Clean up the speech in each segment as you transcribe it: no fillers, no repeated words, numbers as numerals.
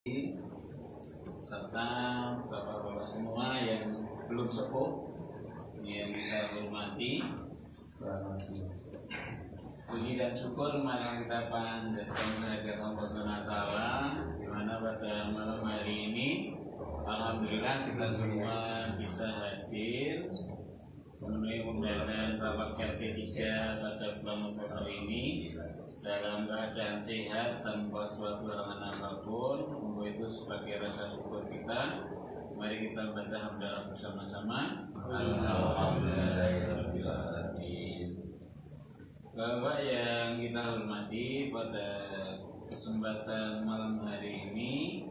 serta bapak-bapak semua yang belum sepuh yang kita hormati. Puji dan syukur mari kita panjatkan kehadirat Allah SWT, di mana pada malam hari ini alhamdulillah kita semua bisa hadir memenuhi undangan rapat RT3 pada bulan November ini dalam keadaan sehat tanpa suatu halangan apapun. Untuk itu sebagai rasa syukur kita, mari kita baca hamdalah bersama-sama. Alhamdulillahirrahmanirrahim. Bapak yang kita hormati, pada kesempatan malam hari ini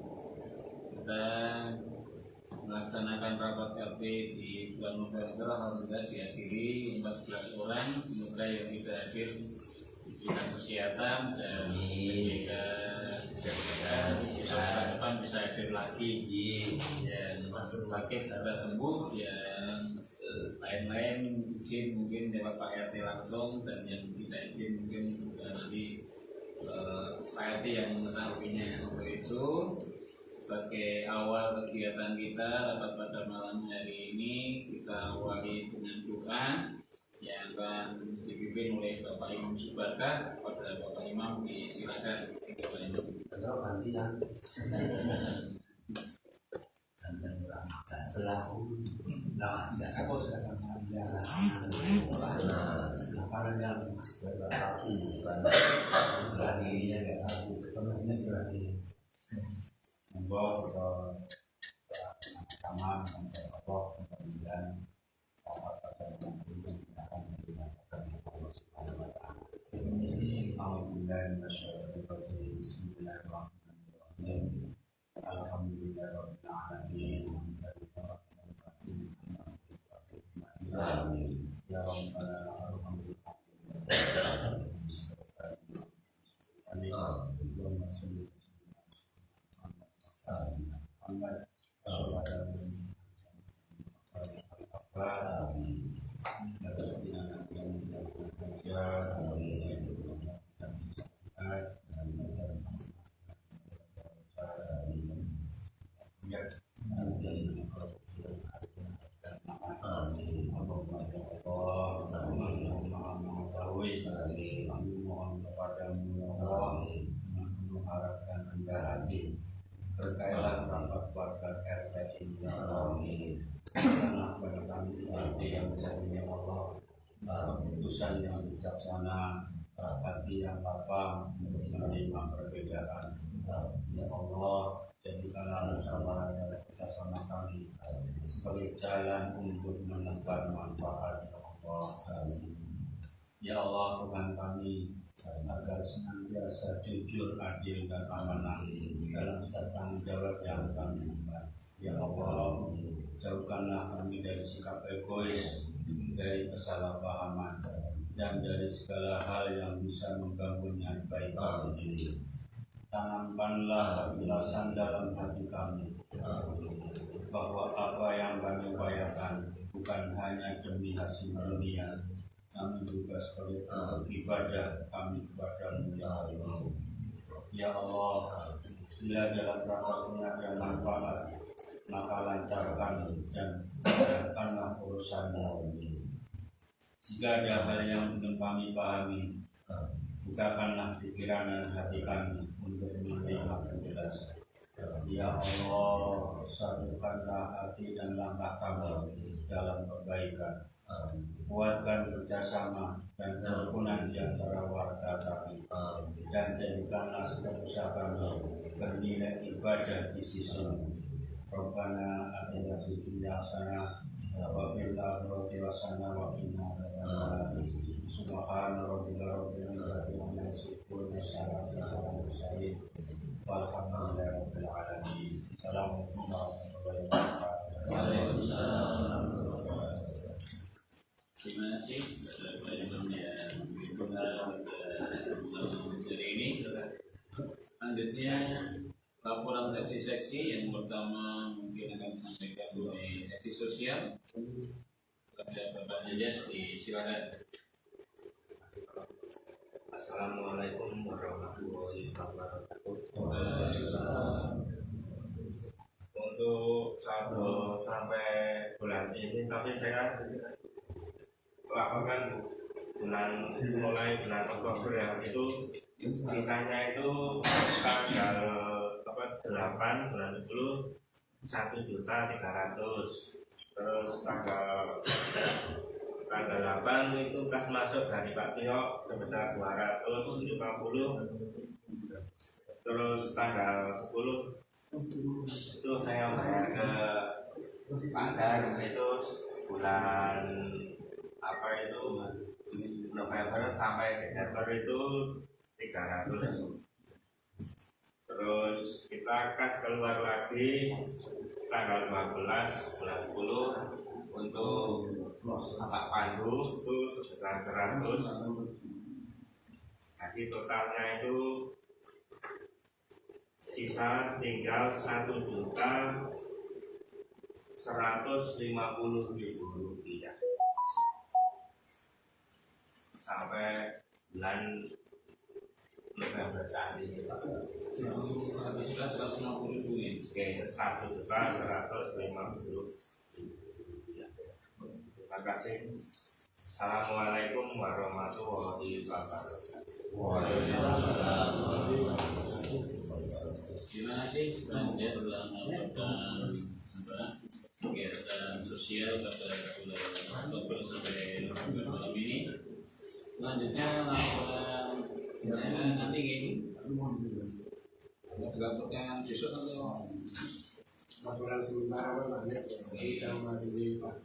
kita melaksanakan rapat RT di bulan November. Alhamdulillah dihadiri 14 orang. Semoga yang tidak hadir diberikan kesehatan dan ketika besok depan bisa hadir lagi. Yang sakit sudah sembuh, yang lain-lain izin mungkin lewat Pak RT langsung, dan yang tidak izin mungkin nanti Pak RT yang mengetahuinya. Untuk itu sebagai awal kegiatan kita rapat pada malam hari ini, kita awali dengan doa yang akan dipimpin oleh Bapak Imam Subarkah. Pada Bapak Imam disilakan. Bapak Imam. Berkailah rapat keluarga RT ini, karena pada kami yang menjadinya Allah, keputusan yang bijaksana, hati yang lapang untuk menerima perbedaan. Ya Allah, jadikanlah musyawarah bersama kami sebagai jalan untuk menebar manfaat Allah. Ya Allah, Tuhan kami, agar senantiasa jujur, adil, dan amanah dalam setiap tanggung jawab yang kami emban. Ya Allah, jauhkanlah kami dari sikap egois, dari kesalahpahaman, dan dari segala hal yang bisa mengganggu niat baik kami ini. Tanamkanlah kejelasan dalam hati kami bahwa apa yang kami upayakan bukan hanya demi hasil dunia, namun juga sebagai bentuk ibadah kami kepada-Mu, ya Allah. Ya Allah, bila dalam rapat ini ada manfaat, maka lancarkan dan mudahkanlah urusan-Mu. Jika ada hal yang belum kami pahami, bukakanlah pikiran dan hati kami untuk menerima penjelasan. Ya Allah, satukanlah hati dan langkah kami dalam kebaikan. Kuatkan kerjasama dan kerukunan di antara warga kami, dan jadikanlah setiap usaha kami bernilai ibadah di sisi-Mu. Rabbana atina fid dunya hasanah wa fil akhirati hasanah wa qina adzabannar. Subhana rabbika rabbil izzati amma yasifun wa salamun alal mursalin walhamdulillahi rabbil alamin. Assalamualaikum warahmatullahi wabarakatuh. Waalaikumsalam warahmatullahi wabarakatuh. Terima kasih Bapak Imam yang hari ini. Selanjutnya laporan seksi-seksi. Yang pertama mungkin akan disampaikan oleh seksi sosial. Kepada Bapak Ilyas, disilakan. Assalamualaikum warahmatullahi wabarakatuh. Waalaikumsalam. tapi saya laporkan mulai bulan Oktober ya, itu sisanya itu tanggal 8 bulan 10 1.300.000, terus tanggal 8 itu kas masuk dari Pak Tio sebesar 250, terus tanggal 10 itu saya bayar ke Pak itu bulan November sampai Desember itu 300. Terus kita kas keluar lagi tanggal 12 bulan 10 untuk Pak Pandu itu sebesar 100. Jadi totalnya itu sisa tinggal 1.150.000 rupiah sampai bulan November saat ini. 1.150.000 ya. Oke, 1.150.000. Terima kasih. Assalamualaikum warahmatullahi wabarakatuh. Terima kasih ya telah melakukan kegiatan sosial pada bulan Oktober sampai November malam ini. Selanjutnya laporan nanti gini. Laporan besok atau laporan sementara banyak kita di Pak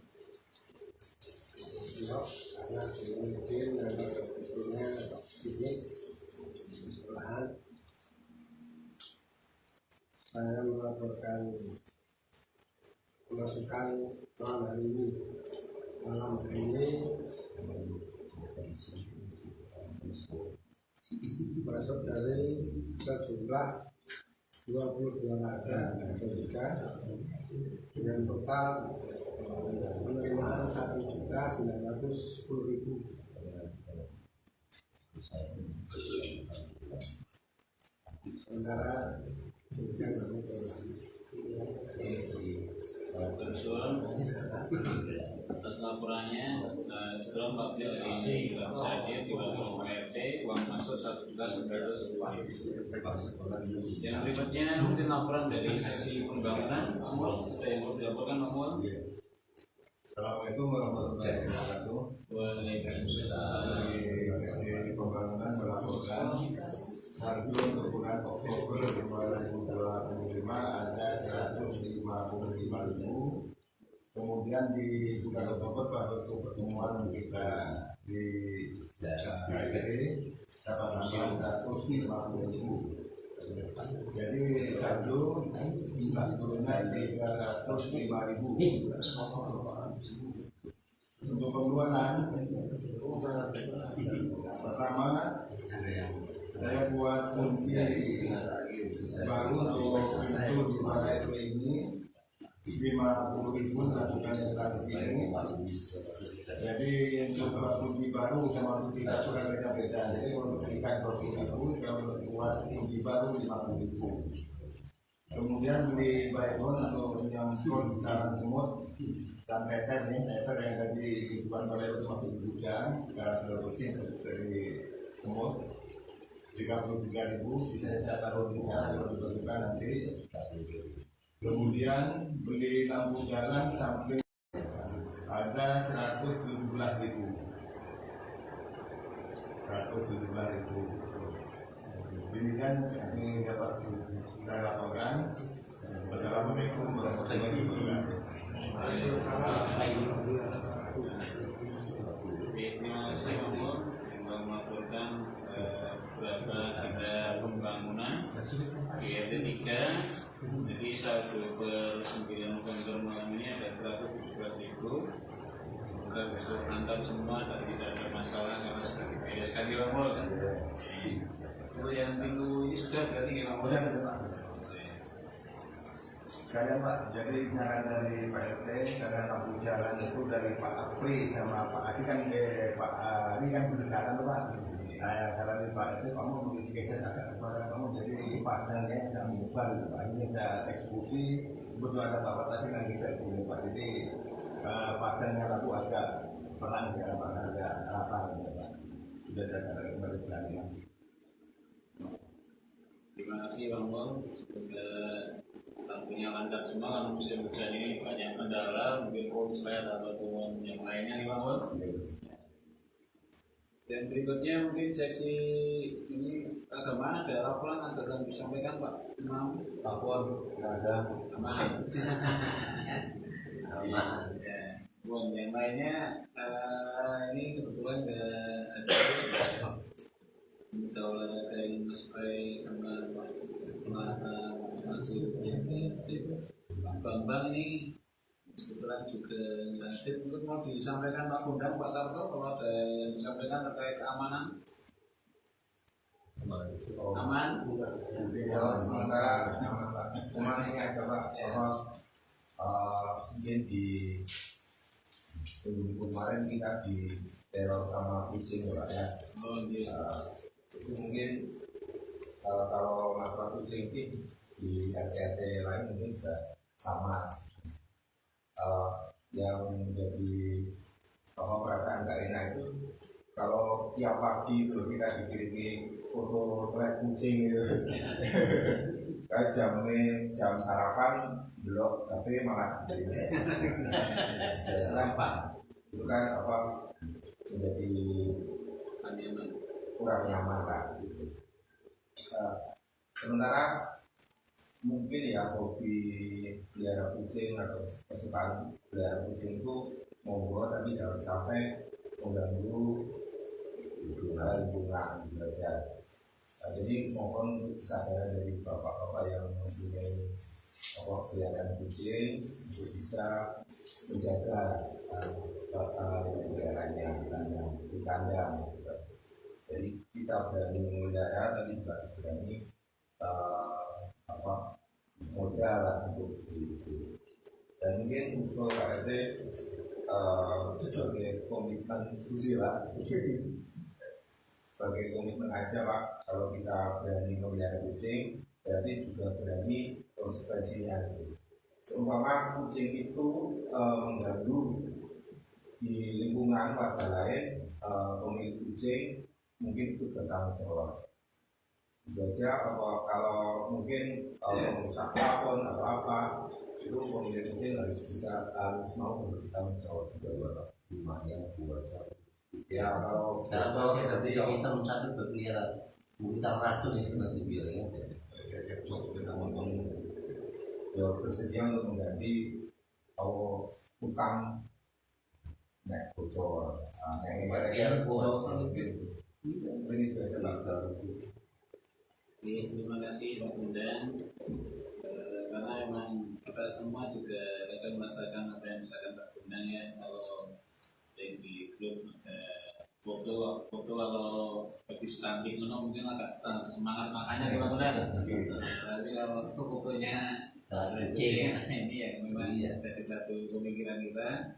karena izin dan tentunya ini sekolahan saya melaporkan pemasukan malam hari ini masuk dari sejumlah 22 harga dengan total penerimaan 1.910.000. Sementara atas laporannya setelah 4 hari ini saja dilakukan PRT uang masuk 1.910.000. Yang berikutnya mungkin laporan dari sesi pembangunan. Ada yang mau dilaporkan nomor? Assalamualaikum warahmatullahi wabarakatuh. Waalaikumsalam. Di pembangunan melaporkan saldo untuk bulan Oktober 2025 ada 155.000. Kemudian di bulan Oktober pada pertemuan kita di KRT dapat tambahan 150.000. Jadi saldo jumlah turunnya 305.000. Untuk pengeluaran pertama saya buat kunci baru untuk pintu di mana RW ini 50.000 lakukan installasi ini. Jadi untuk kunci baru sama kunci kurang beda-beda. Jadi untuk berikan 20.000, kalau buat kunci baru 50.000. Kemudian beli baikon atau menyangkut sarang semut dan teter nih, teter yang tadi dibuat oleh itu masih hujan karena sudah bersih dari semut 33.000, sisanya saya taruh di sana kalau dibutuhkan nanti. Kemudian beli lampu jalan sampai ada 117.000. Ini kan ini dapat saya laporkan. Wassalamualaikum warahmatullahi wabarakatuh. Terima kasih Nomor yang melaporkan berapa ada pembangunan di RT 3. Jadi saldo per 9 November malam ini ada 117.000. Semoga besok mantap semua dan tidak ada masalah karena sudah dibereskan di Nomor kan. Kalau yang minggu ini sudah berarti di Nomor. Saya Pak, jadi saran dari Pak RT, karena lampu jalan itu dari Pak Apri sama Pak Adi kan Pak Adi kan berdekatan tuh Pak. Saya saran dari Pak RT, kamu menggeser agak kepada kamu jadi partnernya tidak mengubah gitu Pak. Ini ada eksekusi, kebetulan ada Bapak tadi kan bisa itu Pak. Jadi padangnya aku agak perang ya Pak, agak apa ya Pak. Sudah ada kembali berani. Terima kasih Bang Bang. Semoga tentunya lancar semua kan musim hujan ini banyak kendala, mungkin konslet ataupun yang lainnya nih Bang Bang. Dan berikutnya mungkin seksi ini agama ada laporan atau saya sampaikan Pak Imam? Lapor nggak ada. Aman. Aman. Ya. Bang, yang lainnya ini kebetulan ada olahraga yang sampai sama masuk Pak Bambang ini kebetulan juga hadir, mungkin mau disampaikan Pak Bundang, Pak Tarto kalau ada yang disampaikan terkait keamanan. Aman. Ya, sementara kemarin ini ada Pak, bahwa mungkin di minggu kemarin kita di teror sama kucing Pak ya. Oh iya. Itu mungkin kalau masalah kucing sih di RT lain mungkin juga sama. Yang menjadi perasaan nggak enak itu kalau tiap pagi itu kita dikirimi foto trek kucing gitu. Kayak jam sarapan belum, tapi malah serempak. Itu kan menjadi kurang nyaman lah. Gitu. Sementara mungkin ya hobi pelihara kucing atau kesukaan pelihara kucing itu monggo, tapi jangan sampai mengganggu lingkungan belajar. Jadi mohon kesadaran dari bapak-bapak yang mempunyai peliharaan kucing untuk bisa menjaga peliharaannya di kandang. Jadi kita berani memelihara, tapi juga berani modal untuk itu. Dan mungkin untuk KRT sebagai komitmen susila, sebagai komitmen aja Pak, kalau kita berani memelihara kucing berarti juga berani konsekuensinya. Seumpama kucing itu mengganggu di lingkungan warga lain, pemilik kucing mungkin itu bertanggung jawab. Saja kalau mungkin merusak plafon atau apa, itu pemilik kucing harus mau bertanggung jawab juga rumahnya buat. Ya kalau nanti kita satu berkeliaran kita racun itu nanti biarnya kita ngomong ya bersedia untuk mengganti kalau tukang naik bocor, naik ibaratnya bocor gitu. Ini biasa baru. Terima kasih Pak Bundang. Karena memang kita semua juga akan merasakan apa yang misalkan Pak Bundang ya, kalau di grup ada foto kalau bagi stunting mungkin agak semangat makanya Pak Bundang. Tapi kalau itu fotonya ini ya memang dari satu pemikiran kita.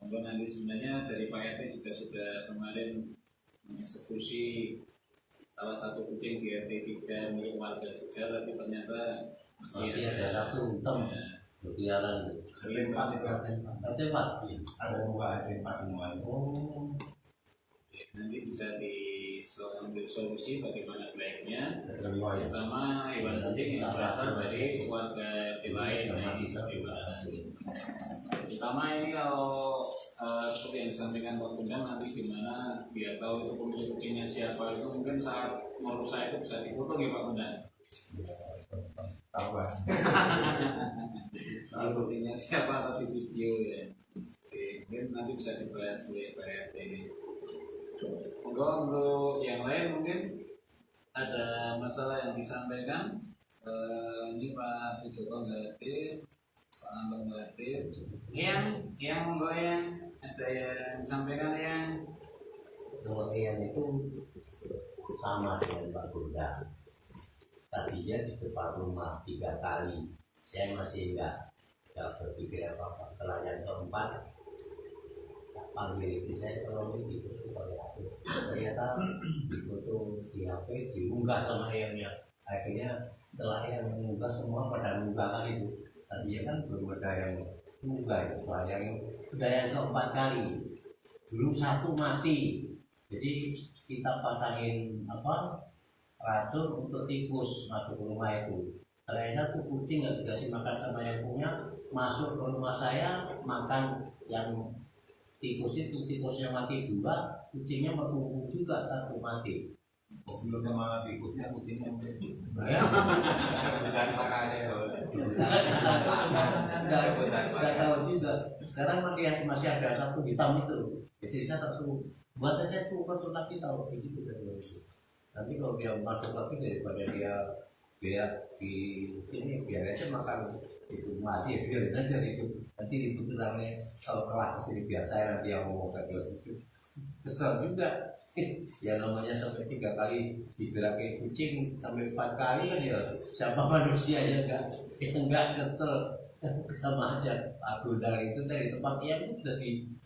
Kemudian nanti sebenarnya dari Pak RT juga sudah kemarin mengeksekusi salah satu kucing di RT 3 milik warga juga, tapi ternyata masih ada satu hitam berkeliaran. Ada 4 ada 4 semua. Nanti bisa diambil solusi bagaimana baiknya, terutama hewan kucing yang berasal dari keluarga lain terutama ini kalau seperti yang disampaikan Pak Bundang, nanti gimana biar tahu itu pemilik kucingnya siapa, itu mungkin saat merusak itu bisa difoto ya Pak Bundang. Soal kucingnya siapa atau di video ya. Oke, mungkin nanti bisa dibahas oleh Pak RT ini. Untuk yang lain mungkin ada masalah yang disampaikan. Ini Pak Joko nggak hadir, Pak Ambang nggak hadir. Yang ada yang disampaikan yang Kemudian itu sama dengan Pak Bunda. Tadinya di depan rumah 3 kali, saya masih nggak berpikir apa-apa. Setelah yang keempat, panggil istri saya kalau ini seperti apa. Ternyata di foto di HP diunggah sama ayamnya. Akhirnya setelah yang mengunggah semua pada mengunggah itu. Tapi dia kan belum ada yang tunggal, yang sudah yang keempat kali. Dulu satu mati, jadi kita pasangin racun untuk tikus masuk ke rumah itu. Ternyata tuh kucing nggak dikasih makan sama yang punya, masuk ke rumah saya makan yang tikus itu, tikusnya mati 2, kucingnya berkumpul juga 1 mati. Belum sama tikusnya, kucingnya mati. Bukan makanya. Nggak tahu juga. Sekarang masih ada 1 hitam itu. Istri saya tak suruh buat aja tuh kotor lagi tahu begitu. Nanti kalau dia masuk lagi daripada dia biar di sini biar aja makan itu mati ya biarin aja itu, nanti ribut rame kalau kelas sini biar saya nanti yang ngomong kayak gitu. Kesel juga ya, namanya sampai 3 kali diberakin kucing sampai 4 kali kan ya, siapa manusia ya enggak kesel sama aja. Aku dari itu dari tempat yang sudah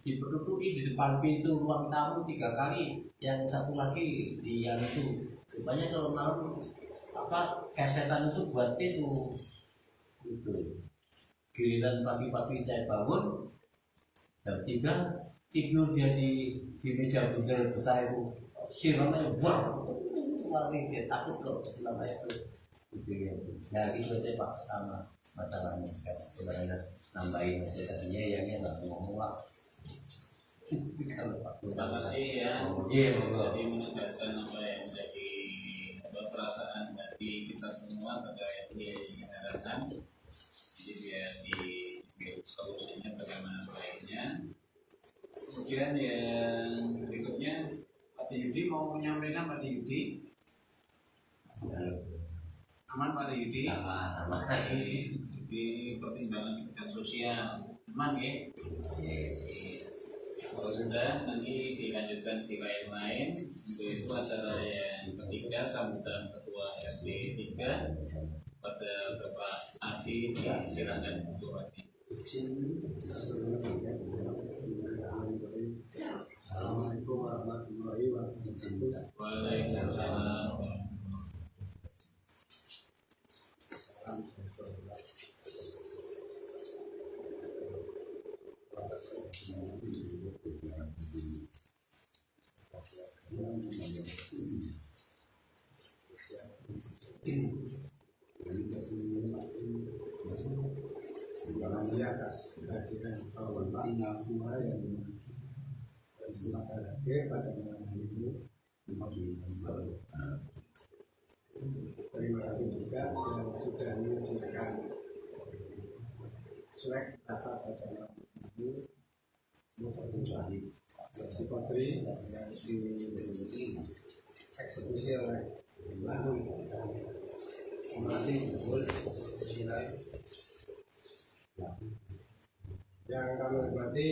dipenuhi di depan pintu ruang tamu 3 kali, yang 1 lagi di yang itu. Rupanya kalau malam kesetan itu buat itu gitu. Giliran pagi-pagi saya bangun jam 3 tidur dia di meja bundar saya itu, siramnya lari dia takut kalau selama itu gitu ya. Nah gitu aja Pak sama masalahnya. Sebenarnya nambahin aja tadinya yang nggak ngomong lah. Terima kasih ya. Jadi menegaskan apa yang menjadi perasaan dari kita semua terkait keharapan. Jadi biar di solusinya bagaimana baiknya. Kemudian yang berikutnya, Pak Yudi mau menyampaikan. Pak Yudi aman, Pak Yudi Aman. Di pertimbangan kebijakan sosial aman ya. Kalau sudah nanti dilanjutkan di lain-lain. Untuk itu acara yang ketiga, sambutan Ketua RT 3 pada Bapak Adi, silakan untuk Adi. Assalamualaikum warahmatullahi wabarakatuh. Waalaikumsalam. Terima kasih atas kehadiran Bapak semua yang silakan hadir pada malam hari ini. Terima kasih juga yang sudah menyediakan snack rapat pada malam ini. Si Patri yang dieksekusi oleh Lalu. Terima kasih betul. Yang kami hormati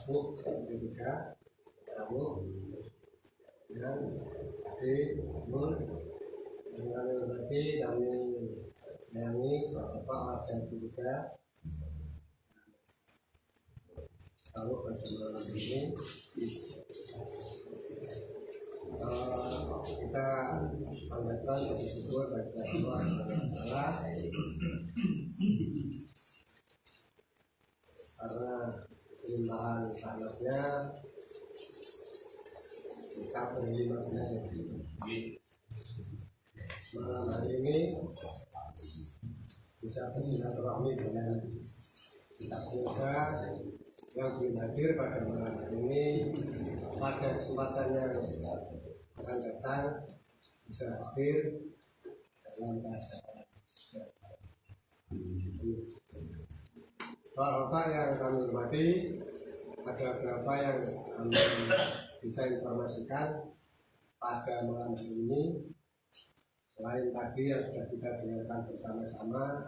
Bu juga, Bu dan Adik Nur, yang kami hormati, kami sayangi Bapak warga juga. Kalau pada malam ini kita panjatkan bersyukur kepada Allah karena limpahan panasnya kita beri makna malam hari ini bisa bersilaturahmi dengan kita. Semoga yang belum hadir pada malam hari ini pada kesempatan yang akan datang bisa hadir dalam keadaan Bapak yang kami hormati, ada beberapa yang kami bisa informasikan pada malam hari ini. Selain tadi yang sudah kita dengarkan bersama-sama,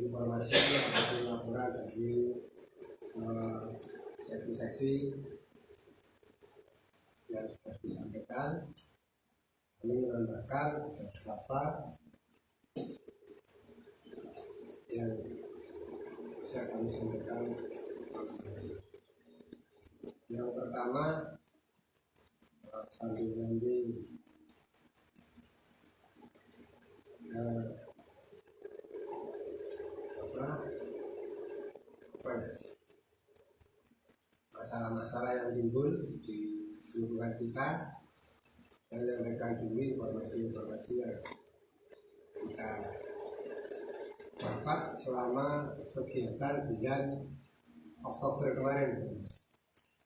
informasi ataupun laporan dari seksi-seksi yang sudah disampaikan, kami menambahkan beberapa yang bisa kami sampaikan. Yang pertama, sambil nanti apa ya, masalah-masalah yang timbul di lingkungan kita dan yang mereka dulu informasi-informasi yang kita dapat selama kegiatan bulan Oktober kemarin.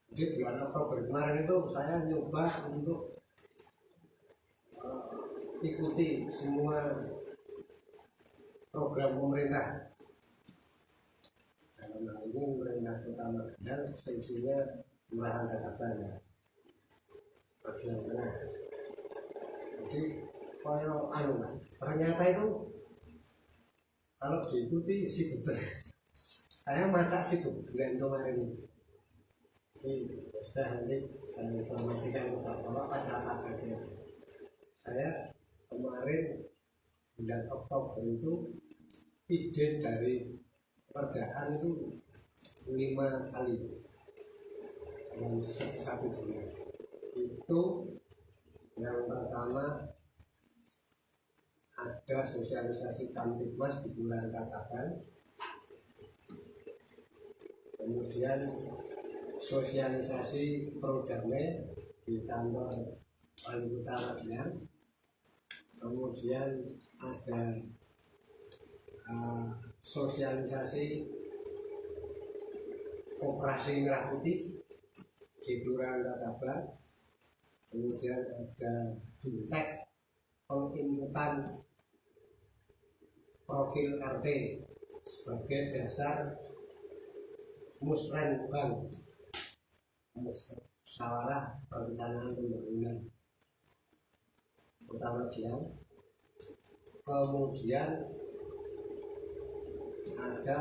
Jadi bulan Oktober kemarin itu saya nyoba untuk ikuti semua program pemerintah. Dalam hal ini pemerintah Kota Magelang, spesialnya Kelurahan Tatapan ya, bagian tengah. Jadi kalau ternyata itu kalau diikuti si betul. Saya masak si bulan kemarin. Jadi sudah nanti saya informasikan kepada Bapak masyarakat bagian. Saya kemarin bulan Oktober itu izin dari pekerjaan itu 5 kali dalam satu bulan. Itu yang pertama ada sosialisasi Kamtibmas di Kelurahan Tatapan, kemudian sosialisasi Prodame di kantor Wali Kota Magelang, kemudian ada sosialisasi Koperasi Merah Putih di Kelurahan Tatapan, kemudian ada Bintek penginputan profil RT sebagai dasar musrenbang musyawarah perencanaan pembangunan Kota Magelang. Kemudian ada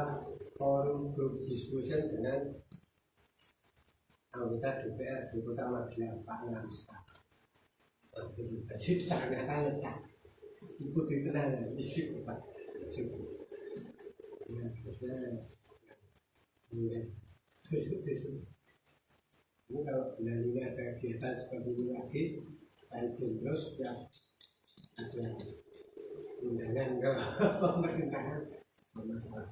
forum group discussion dengan anggota DPR di Kota Magelang, Pak Namska. Jadi tanyakan letak ikuti kenangan isi Pak. Ya, saya besok ini kalau bulan ini ada kegiatan seperti ini lagi, saya terus ya ada undangan ke pemerintahan masalah.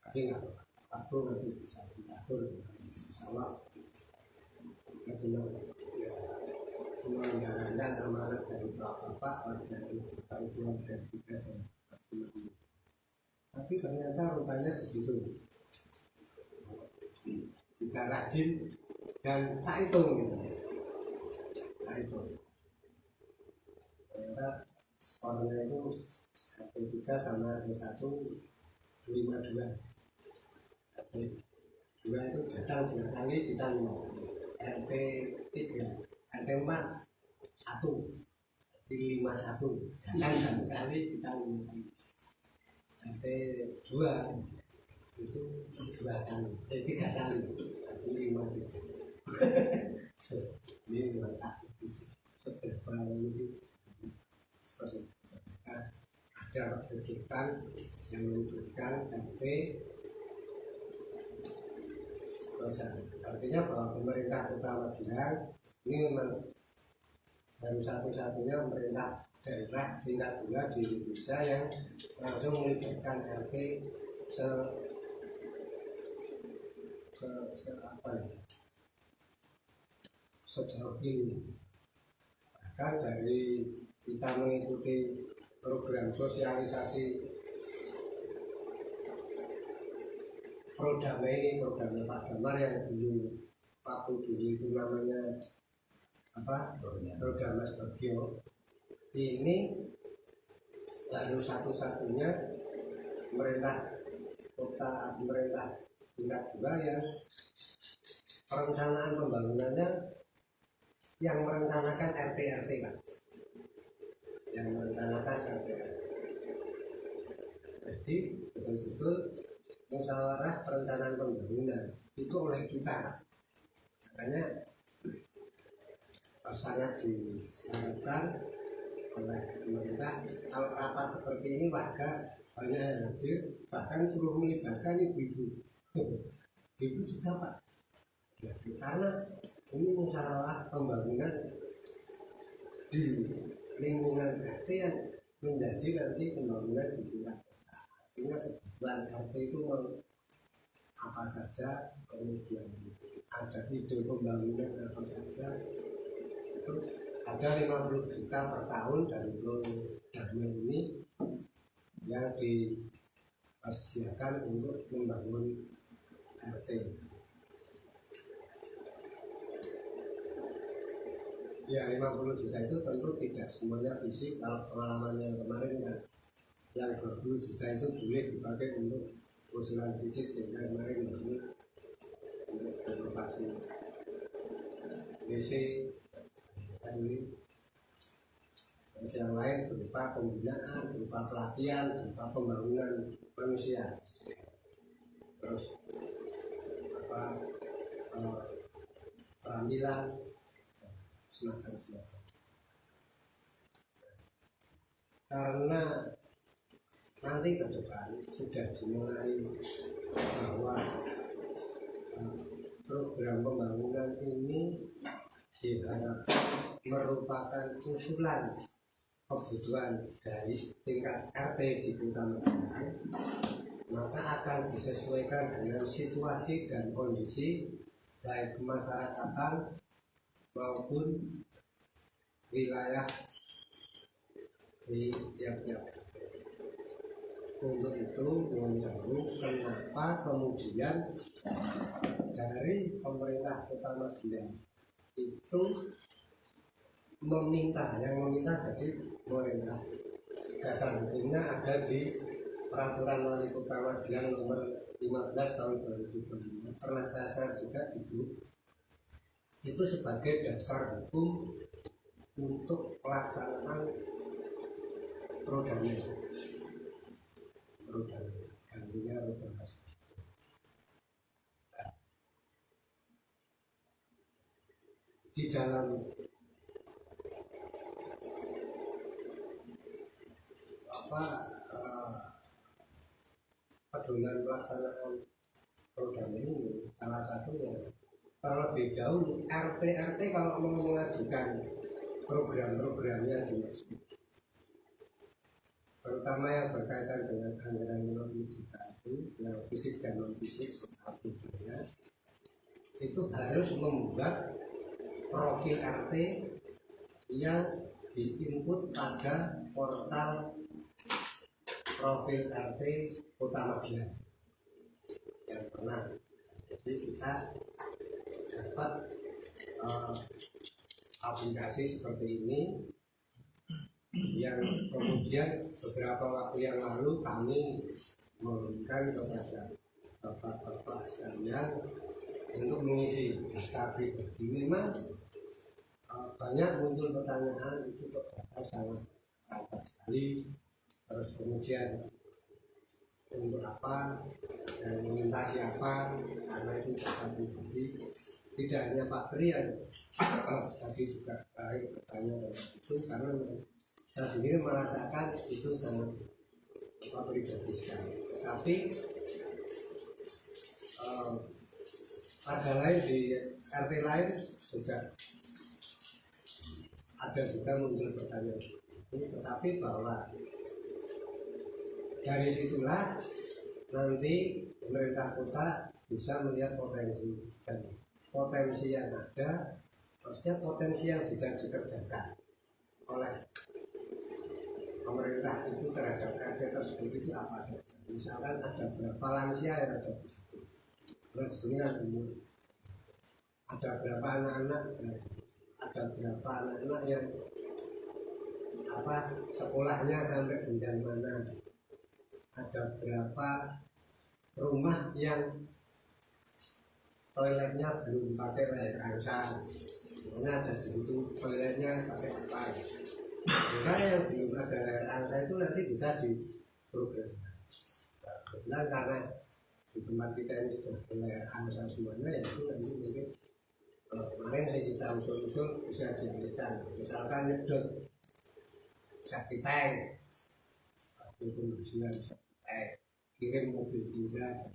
Tapi nggak aku nanti bisa diatur, insyaallah. Menjalankan amanat dari Bapak dari tahun 2003. Tapi ternyata rupanya begitu. Kita rajin dan tak hitung gitu. Tak hitung. Ternyata skornya itu RT3 sama RT1 52. RT2 itu datang 2 kali, kita 5. RT3, RT4 1, RT51 datang 1 kali, kita 5 kali. RT2 itu 2 kali, 3 kali, RT5 ini mantap seberapa ini seperti ada kegiatan yang menunjukkan RT. Artinya bahwa pemerintah Kota Magelang ini memang baru satu-satunya pemerintah daerah tingkat 2 di Indonesia yang langsung melibatkan RT sejauh ini. Bahkan dari kita mengikuti program sosialisasi Prodame ini, programnya Pak Damar yang dulu waktu dulu itu namanya apa? Program Mas Bagio. Ini baru satu-satunya pemerintah kota, pemerintah tingkat 2 yang perencanaan pembangunannya yang merencanakan RT Pak, yang merencanakan RT. Jadi betul-betul musyawarah perencanaan pembangunan itu oleh kita, makanya sangat disarankan oleh pemerintah kalau rapat seperti ini warga banyak yang hadir, bahkan suruh melibatkan ibu-ibu juga Pak ya, karena ini musyawarah pembangunan di lingkungan RT yang menjadi nanti pembangunan di tingkat kota. Artinya kebutuhan RT itu mau apa saja, kemudian ada ide pembangunan apa saja, itu ada 50 juta per tahun dari dana ini yang disediakan untuk membangun RT. Ya 50 juta itu tentu tidak semuanya fisik. Kalau pengalaman yang kemarin ya, yang 20 juta itu boleh dipakai untuk usulan fisik, sehingga kemarin ini untuk renovasi WC ini. Terus yang lain berupa pembinaan, berupa pelatihan, berupa pembangunan manusia. Terus keterampilan semacam. Karena nanti ke depan sudah dimulai bahwa program pembangunan ini diharapkan merupakan usulan kebutuhan dari tingkat RT di Kota Magelang, maka akan disesuaikan dengan situasi dan kondisi baik kemasyarakatan maupun wilayah di tiap-tiap. Untuk itu menyambung kenapa kemudian dari pemerintah Kota Magelang itu meminta jadi pemerintah, dasar hukumnya ada di Peraturan Wali Kota Magelang nomor 15 tahun 2005. Pernah saya share juga itu sebagai dasar hukum untuk pelaksanaan rodanya gantinya roda. Di dalam pedoman pelaksanaan program ini, salah satunya terlebih dahulu RT kalau mau mengajukan program-programnya dimaksud, terutama yang berkaitan dengan anggaran non juta itu, yang fisik dan non fisik itu harus membuat profil RT yang diinput pada portal profil RT Kota Magelang yang pernah. Jadi kita dapat aplikasi seperti ini yang kemudian beberapa waktu yang lalu kami memberikan kepada bapak-bapak sekalian untuk mengisi daftar pribadi. Memang banyak muncul pertanyaan itu kepada sangat sekali. Terus kemudian untuk apa dan meminta siapa, karena itu daftar pribadi. Tidak hanya Pak Tri tapi juga baik bertanya itu, karena saya sendiri merasakan itu sangat pribadi sekali. Tapi ada lain di RT lain juga ada juga muncul pertanyaan itu, tetapi bahwa dari situlah nanti pemerintah kota bisa melihat potensi, dan potensi yang ada, maksudnya potensi yang bisa dikerjakan oleh pemerintah itu terhadap RT tersebut itu apa saja. Misalkan ada berapa lansia yang ada di situ, bersengat umur, ada berapa anak-anak, ada berapa anak-anak yang sekolahnya sampai jenjang mana, ada berapa rumah yang toiletnya belum pakai air rangsang, ada di situ toiletnya pakai apa. Maka yang belum ada air rangsang itu nanti bisa diprogram. Kebetulan karena di tempat kita ini sudah ada air rangsang semuanya, ya itu nanti mungkin kemarin kita usul-usul bisa dialihkan. Misalkan nyedot septic tank, itu pembersihan septic tank, kirim mobil diesel,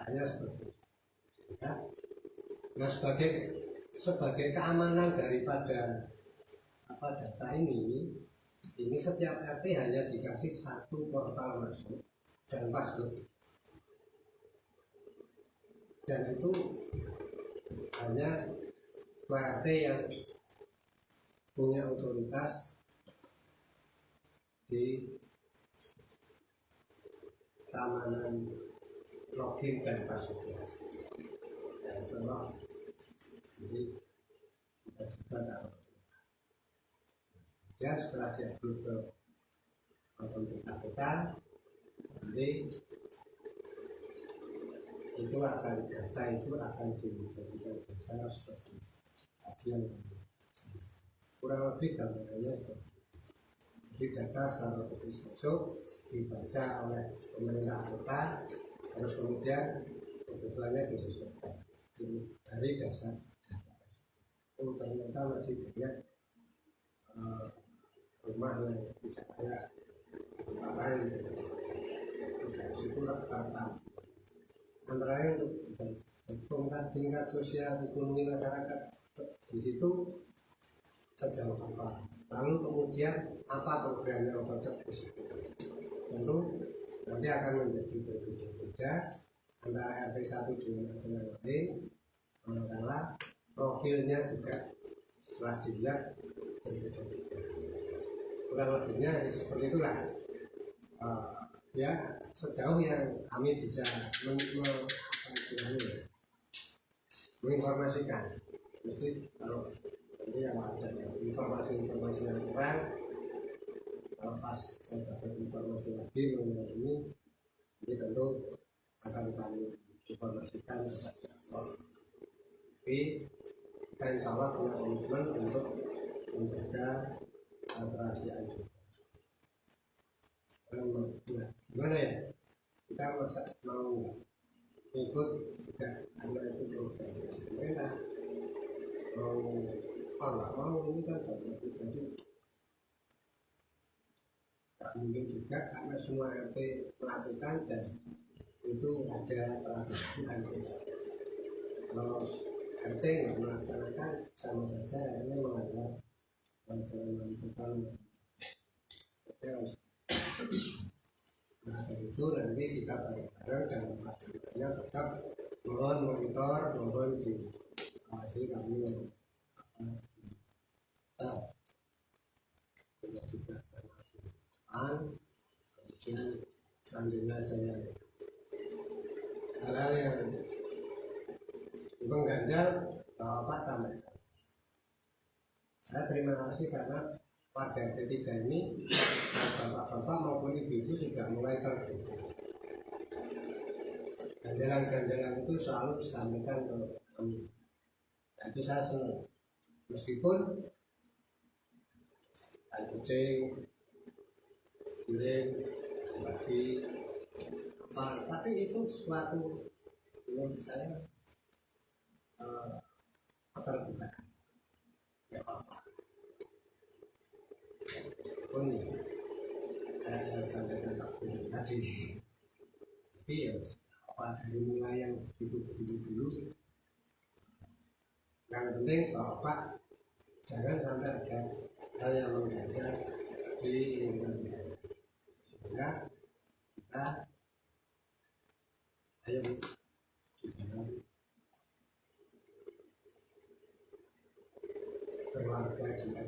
hanya seperti itu. Nah, sebagai keamanan daripada data ini, Ini setiap RT hanya dikasih satu portal masuk dan password, dan itu hanya RT yang punya otoritas di keamanan login dan password dan semua. Jadi kita juga tahu. Ya setelah dia ke akun KPK, nanti itu akan data itu akan dijadikan dasar seperti kajian kurang lebih gambarannya seperti. Jadi data secara otomatis masuk dibaca oleh pemerintah kota, terus kemudian kebutuhannya disesuaikan dari dasar data. Ternyata masih banyak rumah yang tidak ada tempat lain, itu rata-rata antara lain untuk tingkat sosial ekonomi masyarakat di situ sejauh apa, lalu kemudian apa program yang cocok di situ. Tentu nanti akan menjadi berbeda-beda antara RT 1 dengan RT yang lain, karena profilnya juga setelah dilihat berbeda-beda. Kurang lebihnya seperti itulah. Ya sejauh yang kami bisa menginformasikan, mesti kalau nanti yang ada informasi yang kurang, kalau pas saya dapat informasi lagi mengenai ini tentu akan kami informasikan kepada Allah. Tapi kita insya Allah punya komitmen untuk menjaga kerahasiaan. Gimana ya, kita mau ikut juga karena itu program pemerintah, mau nggak mau ini kan jadi tak mungkin juga karena semua RT melakukan dan itu ada peraturan. Kalau RT nggak melaksanakan sama saja ini melanggar peraturan. Nah dari itu nanti kita bareng-bareng dan melaksanakannya tetap mohon monitor, mohon diawasi kami yang juga kemudian selanjutnya ada yang hal-hal yang mengganjal Bapak sampaikan. Saya terima kasih karena pada ketika ini bapak-bapak maupun ibu-ibu sudah mulai terbuka. Ganjalan-ganjalan itu selalu disampaikan ke kami. Itu saya senang. Meskipun kucing, giling, bagi apa, tapi itu suatu menurut saya terbuka. Ya apa? Pun yang sampaikan Pak Guru tadi, tapi ya apa dari mulai yang begitu dulu, yang penting Bapak jangan sampai ada hal yang mengganjal di lingkungan kita, sehingga kita ayo di dalam keluarga kita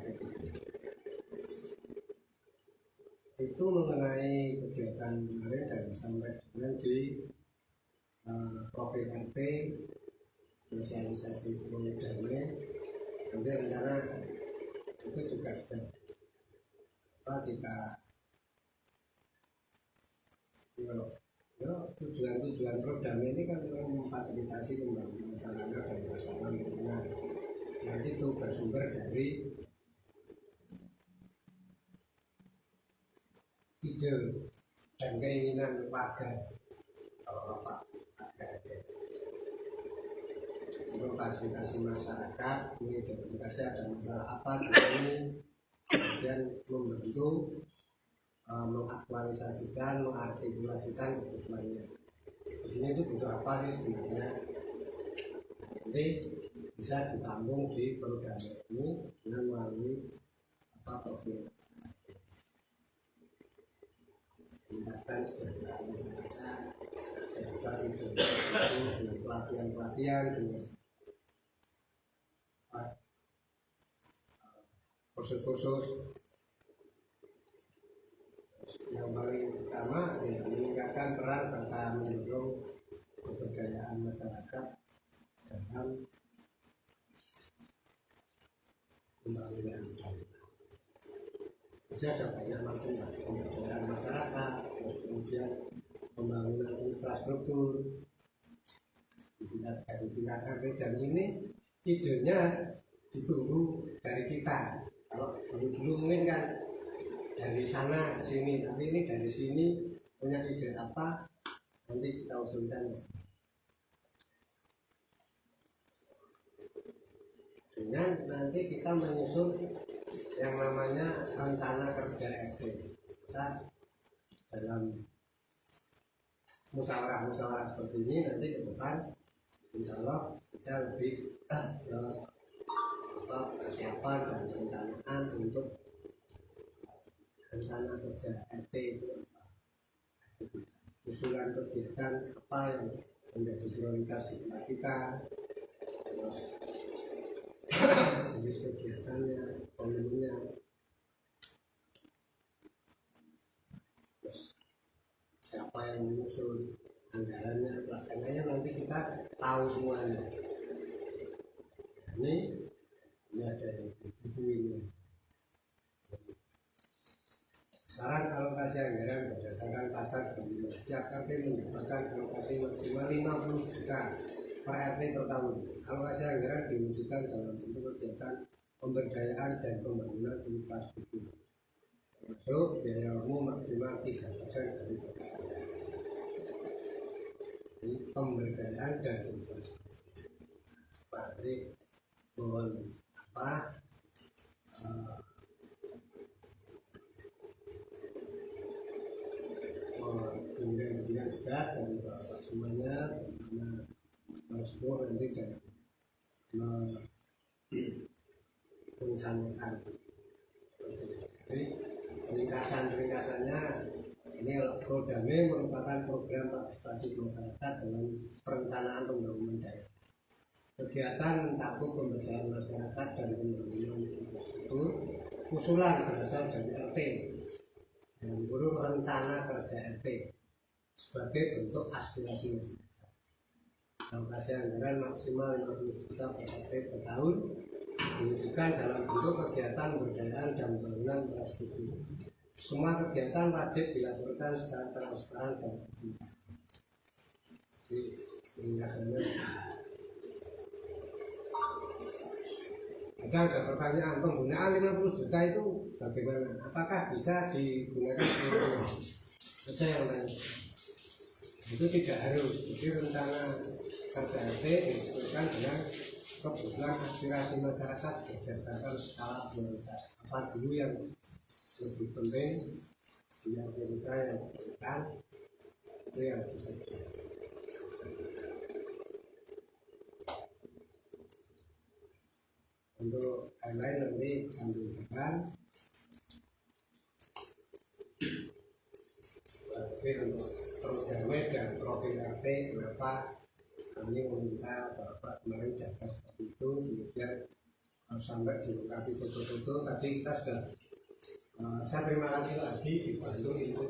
itu mengenai kegiatan kemarin dan sampai dengan di profil RT sosialisasi proyek damai, nanti rencana itu juga sudah kita tujuan program ini kan memfasilitasi pembangunan masyarakat dan masyarakat lingkungan. Nah itu bersumber dari ide dan keinginan warga. Kalau Bapak ada memfasilitasi masyarakat, mengidentifikasi ada masalah apa di sini, kemudian membantu mengaktualisasikan, mengartikulasikan kebutuhannya. Di sini itu butuh apa sih sebenarnya? Nanti bisa ditampung di program ini dengan melalui apa profil. meningkatkan kesejahteraan masyarakat dan juga dengan pelatihan-pelatihan dengan kursus-kursus yang paling utama ya, meningkatkan peran serta mendorong kebudayaan masyarakat dalam pembangunan. Bisa ada banyak macam pemberdayaan masyarakat, terus kemudian pembangunan infrastruktur dari tingkat RT, dan ini idenya ditunggu dari kita. Kalau dulu mungkin kan dari sana ke sini, tapi ini dari sini punya ide apa, nanti kita usulkan dengan nanti kita menyusun yang namanya rencana kerja RT. Kita dalam musyawarah-musyawarah seperti ini nanti ke depan insya Allah kita lebih persiapan dan perencanaan untuk rencana kerja RT itu apa, usulan kegiatan apa yang menjadi prioritas di tempat kita, terus jenis kegiatannya, volumenya, terus siapa yang menyusun, anggarannya, pelaksananya, nanti kita tahu semuanya. Ini ada di buku ini. Saran alokasi anggaran berdasarkan pasar dan setiap RT mendapatkan alokasi maksimal 50 juta per RT per tahun. Alokasi anggaran diwujudkan dalam bentuk kegiatan pemberdayaan dan pembangunan infrastruktur. Termasuk biaya umum maksimal 3% dari total. Ini pemberdayaan dan infrastruktur. Berarti mohon apa? Kemudian juga dari bapak semuanya karena semua nanti dan merencanakan. Jadi ringkasannya ini programnya merupakan program partisipasi masyarakat dalam perencanaan pembangunan daerah. Kegiatan mencakup pemberdayaan masyarakat dan pembangunan infrastruktur. Usulan berasal dari RT dan guru rencana kerja RT sebagai bentuk aspirasi masyarakat. Alokasi anggaran maksimal 50 juta per RT per tahun diwujudkan dalam bentuk kegiatan pemberdayaan dan pembangunan infrastruktur. Semua kegiatan wajib dilaporkan secara transparan dan terbuka. Jadi ringkasannya ada pertanyaan, penggunaan 50 juta itu bagaimana? Apakah bisa digunakan seluruhnya? Ada yang lain. Itu tidak harus. Jadi rencana kerja RT disesuaikan dengan kebutuhan aspirasi masyarakat berdasarkan skala prioritas. Apa dulu yang lebih penting, yang kita yang bukan itu yang bisa untuk yang lain nanti sambil jalan. Tapi untuk programnya dan profil RT kenapa kami meminta Bapak kemarin data seperti itu, kemudian sampai dilengkapi foto-foto. Tadi kita sudah saya terima kasih lagi dibantu itu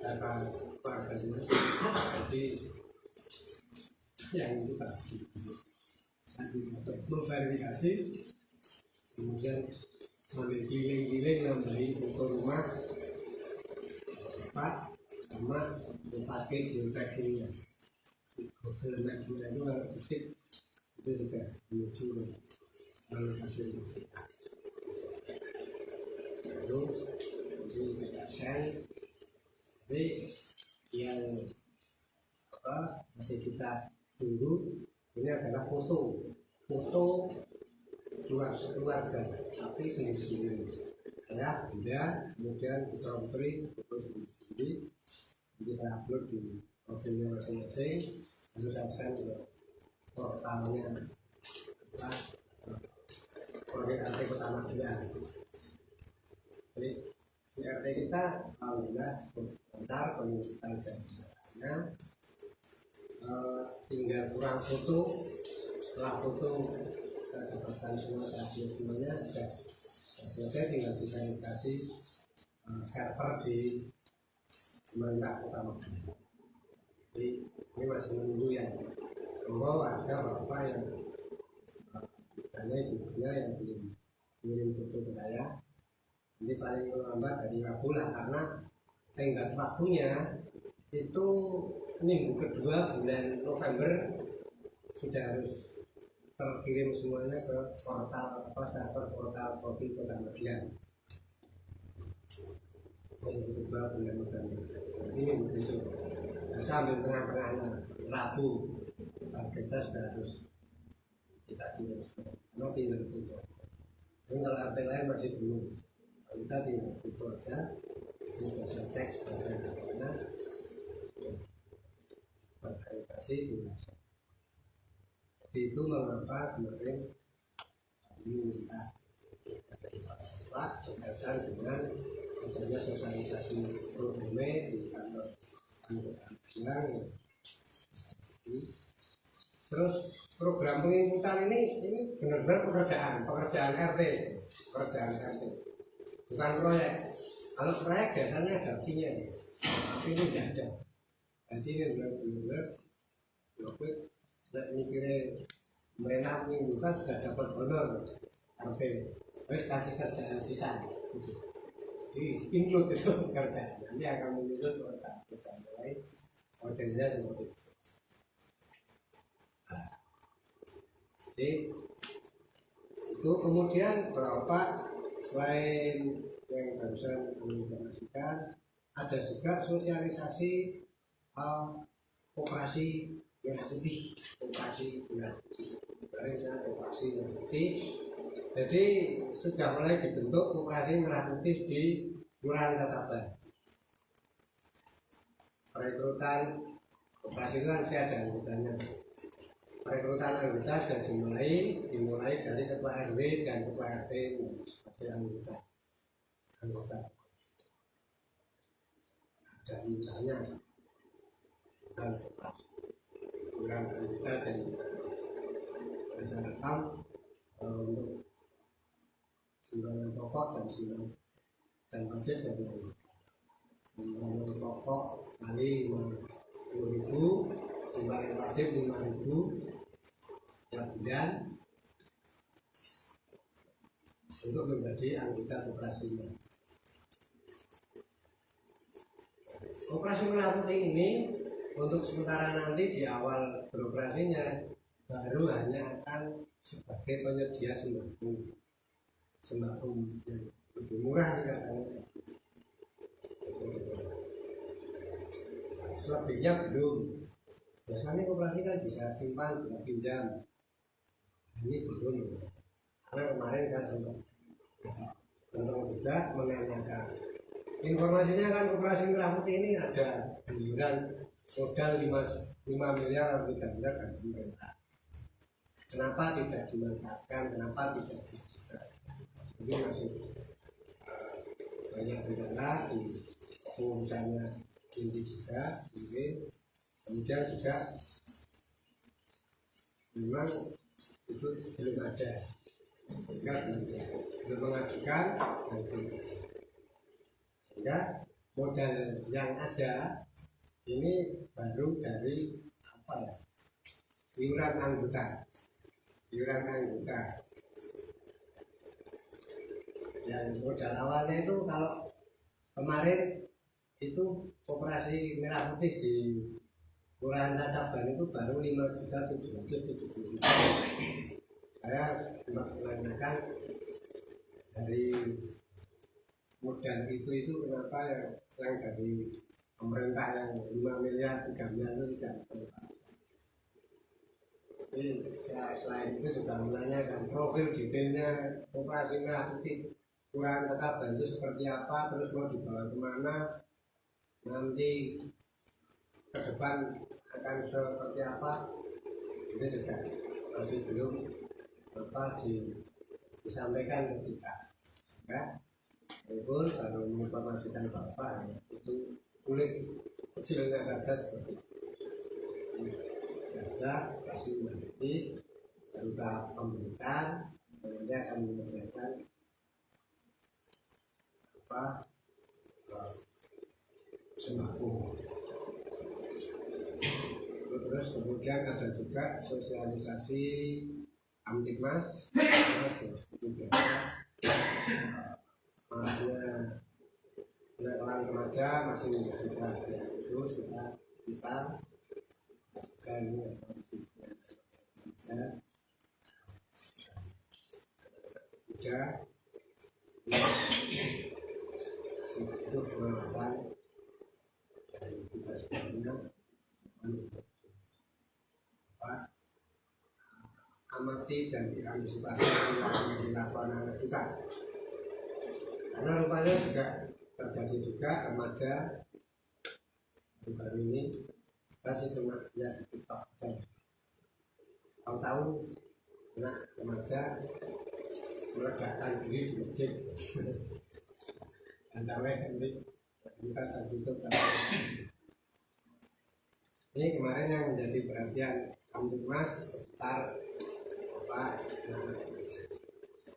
data keluarganya. Jadi yang itu tadi memverifikasi, kemudian sambil giling-giling nambahin buku rumah Pak sama pakai geotaggingnya. Google Map itu kalau ketik itu juga menuju lalu hasil lalu ini kita share. Jadi yang apa masih kita tunggu ini adalah foto keluarga tapi sendiri-sendiri ya, kemudian putra putri foto sendiri-sendiri, nanti saya upload di profilnya masing-masing, lalu saya share ke portalnya apa proyek RT Kota Magelang. Jadi di RT kita alhamdulillah cukup lancar pengurusan dan pendaftarannya. Tinggal kurang foto, setelah foto saya dapatkan semua semuanya sudah selesai, tinggal bisa dikasih server di pemerintah kota Magelang. Jadi ini masih menunggu yang bahwa ada bapak yang hanya ibunya yang belum kirim foto ke saya. Jadi paling lambat dari Rabu lah, karena tenggat waktunya itu minggu kedua bulan November sudah harus terkirim semuanya ke portal server portal Kopi Kota Magelang. Minggu kedua bulan November. Jadi minggu besok. Nah, sambil tengah-tengahnya Rabu targetnya sudah harus kita kirim semua. Karena tinggal itu aja. Tapi kalau RT lain masih belum. Kita tinggal itu aja. Ini sudah saya cek sudah ada mana. Berkalibrasi tinggal. Jadi itu mengapa kemarin kami minta Pak berkaitan dengan adanya sosialisasi programnya di kantor anggota Magelang. Terus program penginputan ini benar-benar pekerjaan RT, bukan proyek. Kalau proyek biasanya ada fee-nya, tapi ini tidak ada. Jadi ini benar-benar mikirnya pemerintah menginputan sudah dapat honor RT, terus kasih kerjaan sisa. Jadi include itu pekerjaan, nanti akan menyusun pekerjaan lain, modelnya seperti itu. Jadi itu kemudian berapa selain yang barusan menginformasikan, ada juga sosialisasi operasi merah putih, operasi merah putih. Operasi merah putih. Jadi sudah mulai dibentuk operasi merah putih di Kelurahan Tataban. Perekrutan operasi itu kan ada anggotanya. Perekrutan anggota sudah dimulai dari ketua RW dan ketua RT sebagai anggota. Ada misalnya dan kurang anggota dan masyarakat untuk sumbangan pokok dan budget dari sumbangan pokok kali 50.000, sumbangan wajib 5.000 tiap bulan untuk menjadi anggota operasinya. Operasi merah putih ini untuk sementara nanti di awal beroperasinya baru hanya akan sebagai penyedia sembako yang lebih murah juga kan. Selebihnya belum. Biasanya operasi kan bisa simpan, bisa pinjam. Ini belum. Karena kemarin saya sempat tentang juga menanyakan informasinya kan operasi merah putih ini ada iuran modal 5 miliar atau 3 miliar kan pemerintah. Kenapa tidak dimanfaatkan? Kenapa tidak dimanfaatkan? Ini masih banyak kendala di pengurusannya tinggi juga, kemudian juga memang itu belum ada, belum mengajukan, sehingga modal yang ada ini baru dari iuran anggota. Yang modal awalnya itu kalau kemarin itu operasi merah putih di Kelurahan Tataban itu baru 5.770.000. Saya menggunakan dari modal itu kenapa yang dari pemerintah yang 5 miliar 3 miliar itu tidak terpakai. Jadi selain itu juga menanyakan profil detailnya operasi merah putih Kelurahan Tataban itu seperti apa, terus mau dibawa kemana, nanti ke depan akan seperti apa, ini juga masih belum disampaikan ke kita. Ya. Walaupun baru menginformasikan Bapak itu kulit kecilnya saja seperti itu. Ada kasih nanti baru tahap pemberitaan, kemudian akan mengerjakan apa sembako. Terus kemudian ada juga sosialisasi Kamtibmas, seperti biasa. Makanya orang remaja masih menjadi perhatian khusus kita dan sudah untuk pengawasan dan kita sebenarnya amati dan diantisipasi yang dilakukan anak kita, karena rupanya juga terjadi juga remaja baru ini kasih cuma lihat di TikTok saja. Tahu-tahu anak remaja meledakkan diri di masjid dan tahu ini bukan tertutup. Ini kemarin yang menjadi perhatian Kamtibmas sekitar apa?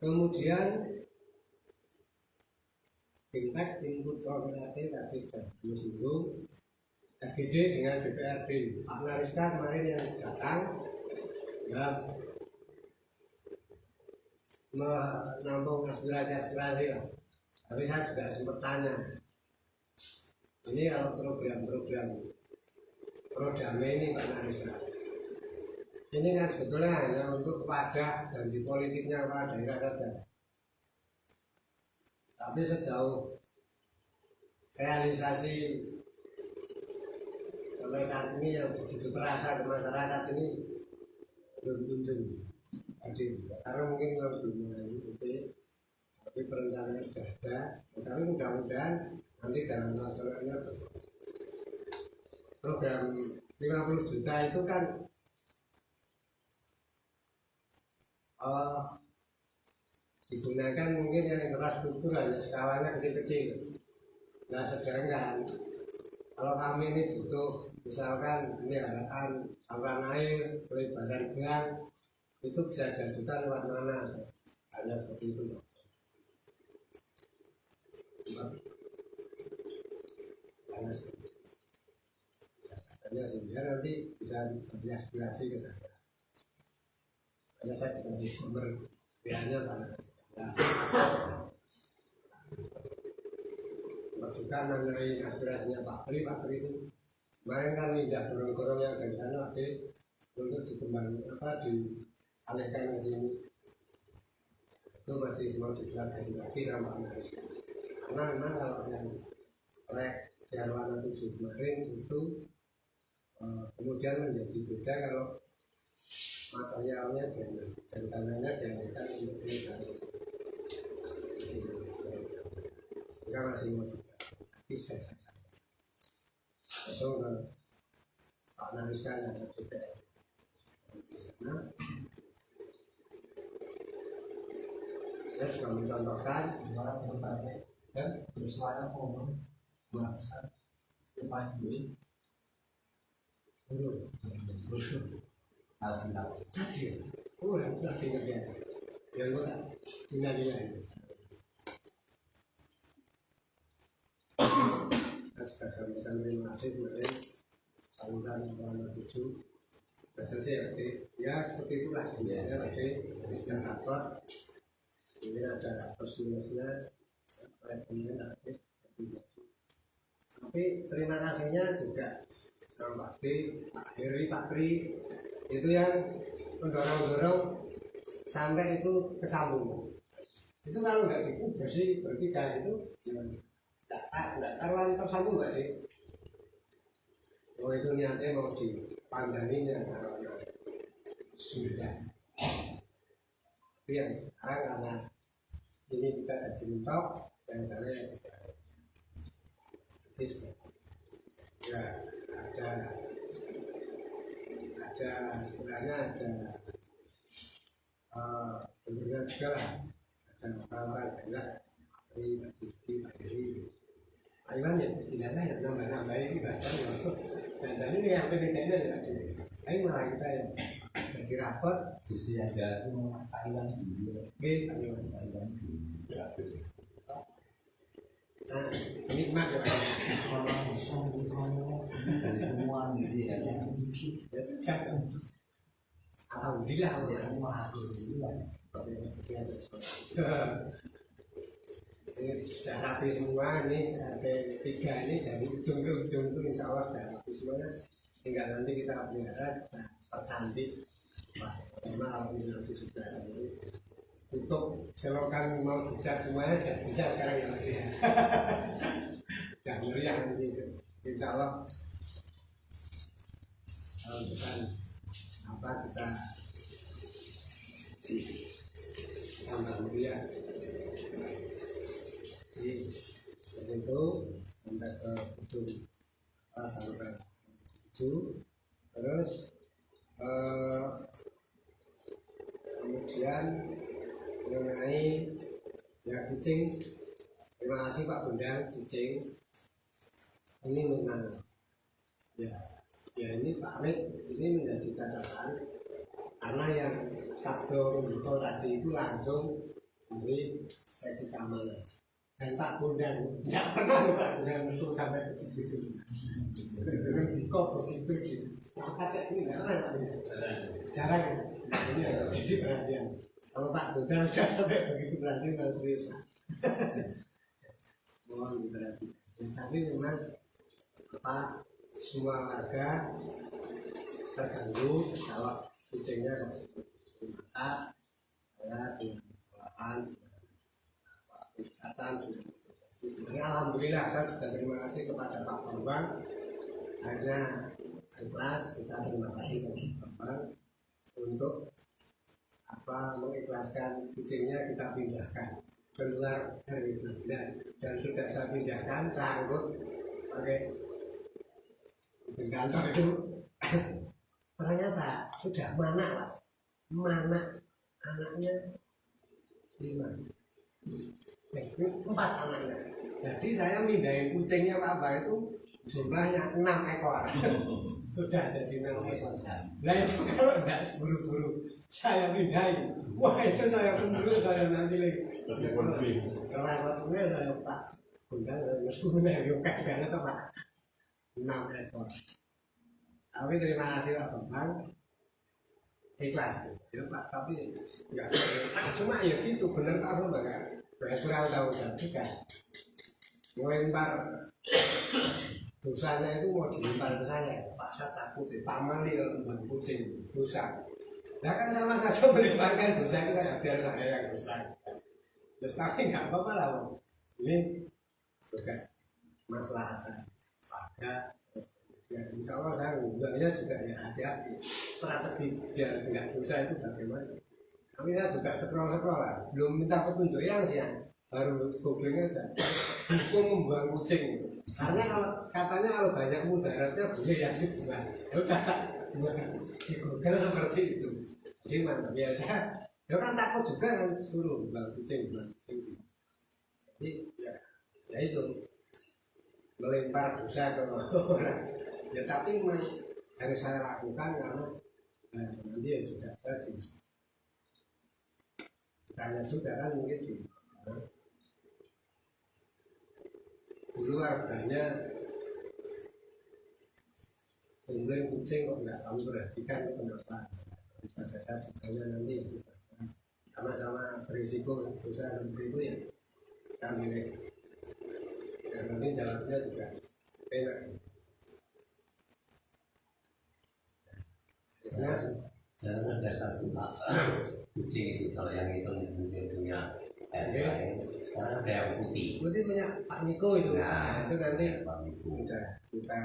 Kemudian Fintech input koordinatif tadi sudah disinggung. FGD dengan DPRD. Pak Nariska kemarin yang datang ya menampung aspirasi lah. Tapi saya juga sempat tanya, ini kalau program-program Prodame ini Pak Nariska, ini kan sebetulnya hanya untuk kepada janji politiknya kepala daerah saja. Tapi sejauh realisasi sampai saat ini yang begitu terasa ke masyarakat ini belum kunjung. Jadi karena mungkin belum mulai itu, tapi perencanaannya sudah ada. Tapi mudah-mudahan nanti dalam masalahnya program 50 juta itu kan digunakan mungkin yang infrastruktur hanya skalanya kecil-kecil. Nah sedangkan kalau kami ini butuh misalkan pemeliharaan saluran air, pelebaran gang, itu bisa diajukan lewat mana? Hanya seperti itu. Hanya sehingga nanti bisa diaspirasi ke saya. Hanya saya dikasih sumber biayanya pada juga mengenai aspirasinya Pak Pri itu kemarin kan tidak gorong-gorong yang dari sana untuk dikembangkan apa dialihkan ke sini itu masih mau dipelajari lagi sama anak karena memang kalau yang proyek Jarwana 7 kemarin itu kemudian menjadi beda kalau materialnya dan tanahnya dialihkan untuk ini kita masih mau bisa so Pak Nariska yang ada di sana dia sudah mencontohkan dan bersuara ngomong bahasa depan ini tadi udah tinggal dia yang udah tinggal dia kita sampaikan terima kasih kepada saluran selama 7 sudah selesai oke ya seperti itulah ya oke sudah dapat ini ada plus-minusnya tapi terima kasihnya juga sama Pak B, Pak Heri, Pak Pri itu yang mendorong-dorong sampai itu kesambung itu kalau nggak gitu bersih bertiga itu nggak karuan tersambung nggak sih? Oh itu niatnya mau dipandaninya karena sudah. Tapi yang sekarang karena ini kita ada mentok dan saya ya ada sebenarnya ada tentunya juga lah ada orang-orang banyak dari Jangan ya, tidak ya nambah-nambah ibadah ya. Dan ini yang pentingnya ya. Ini malah kita ya jadi rapot. Justru ada Taiwan dulu. Gitu. Nah, nikmat ya. Orang sombong semua gitu ya. Ya sudah. Alhamdulillah. Ini sudah rapi semua, ini sampai 3 ini dari ujung ke ujung itu insya Allah sudah rapi semuanya. Tinggal nanti kita pelihara, kita percantik. Karena alhamdulillah itu sudah tutup selokan mau dicat semuanya sudah bisa sekarang ya. Sudah meriah nanti itu. Insya Allah tahun depan apa kita tambah meriah. Jadi itu sampai ke ujung sampai ujung terus kemudian mengenai ya kucing, terima kasih Pak Bundang kucing ini memang ya ini Pak Rid ini menjadi catatan karena yang Sabdo Minggu tadi itu langsung dari seksi keamanan dan Pak Bundang tidak pernah Pak Bundang musuh sampai begitu kok begitu gitu kayak ini nggak pernah jarang ini agak jadi perhatian kalau Pak Bundang sudah sampai begitu berarti nggak serius mohon diperhatikan tapi memang apa semua warga terganggu kalau kucingnya mata ya dengan olahan kesehatan. Alhamdulillah saya juga terima kasih kepada Pak Bambang akhirnya ikhlas kita terima kasih kepada Pak Bambang untuk apa mengikhlaskan kucingnya kita pindahkan keluar dari Belanda dan sudah saya pindahkan saya angkut pakai di kantor itu ternyata sudah mana anaknya 5 4 anaknya. Jadi saya mindahin kucingnya Pak Mbak itu jumlahnya 6 ekor. Sudah jadi 6 ekor. Nah itu kalau tidak buru-buru saya pindahin, wah itu saya mundur saya nanti lagi. Kalau waktunya saya Pak Bundang mesunya juga karena Pak 6 ekor. Tapi terima kasih Pak Bambang ikhlas ya Pak, tapi enggak cuma ya gitu benar Pak Bambang kan kurang tahu juga melempar dosanya itu mau dilempar ke saya Pak, saya takut pamali kalau membuat kucing dosa. Nah kan sama saja melemparkan dosa itu kan biar saya yang dosa. Terus tapi nggak apa-apa lah ini juga masalah pada ya insya Allah saya bilangnya juga ya hati-hati strategi biar nggak dosa itu bagaimana. Tapi saya juga scroll lah, belum minta petunjuk yang sih ya, baru googling aja hukum membuang kucing. Karena kalau katanya kalau banyak mudaratnya boleh ya dibuang. Ya udah di Google seperti itu. Jadi mana biasa, ya kan takut juga kan suruh buang kucing. Jadi ya itu melempar dosa ke orang. Ya tapi memang harus saya lakukan karena nanti ya juga tadi tanya juga kan mungkin di dulu harganya kemudian kucing kok nggak kamu perhatikan kenapa pada saat ditanya nanti sama-sama berisiko dosa seperti itu ya kami dan nanti jawabnya juga enak. Jangan ada satu kucing itu kalau yang itu mungkin punya karena ada yang putih punya Pak Niko itu. Nah itu nanti Pak Niko sudah kita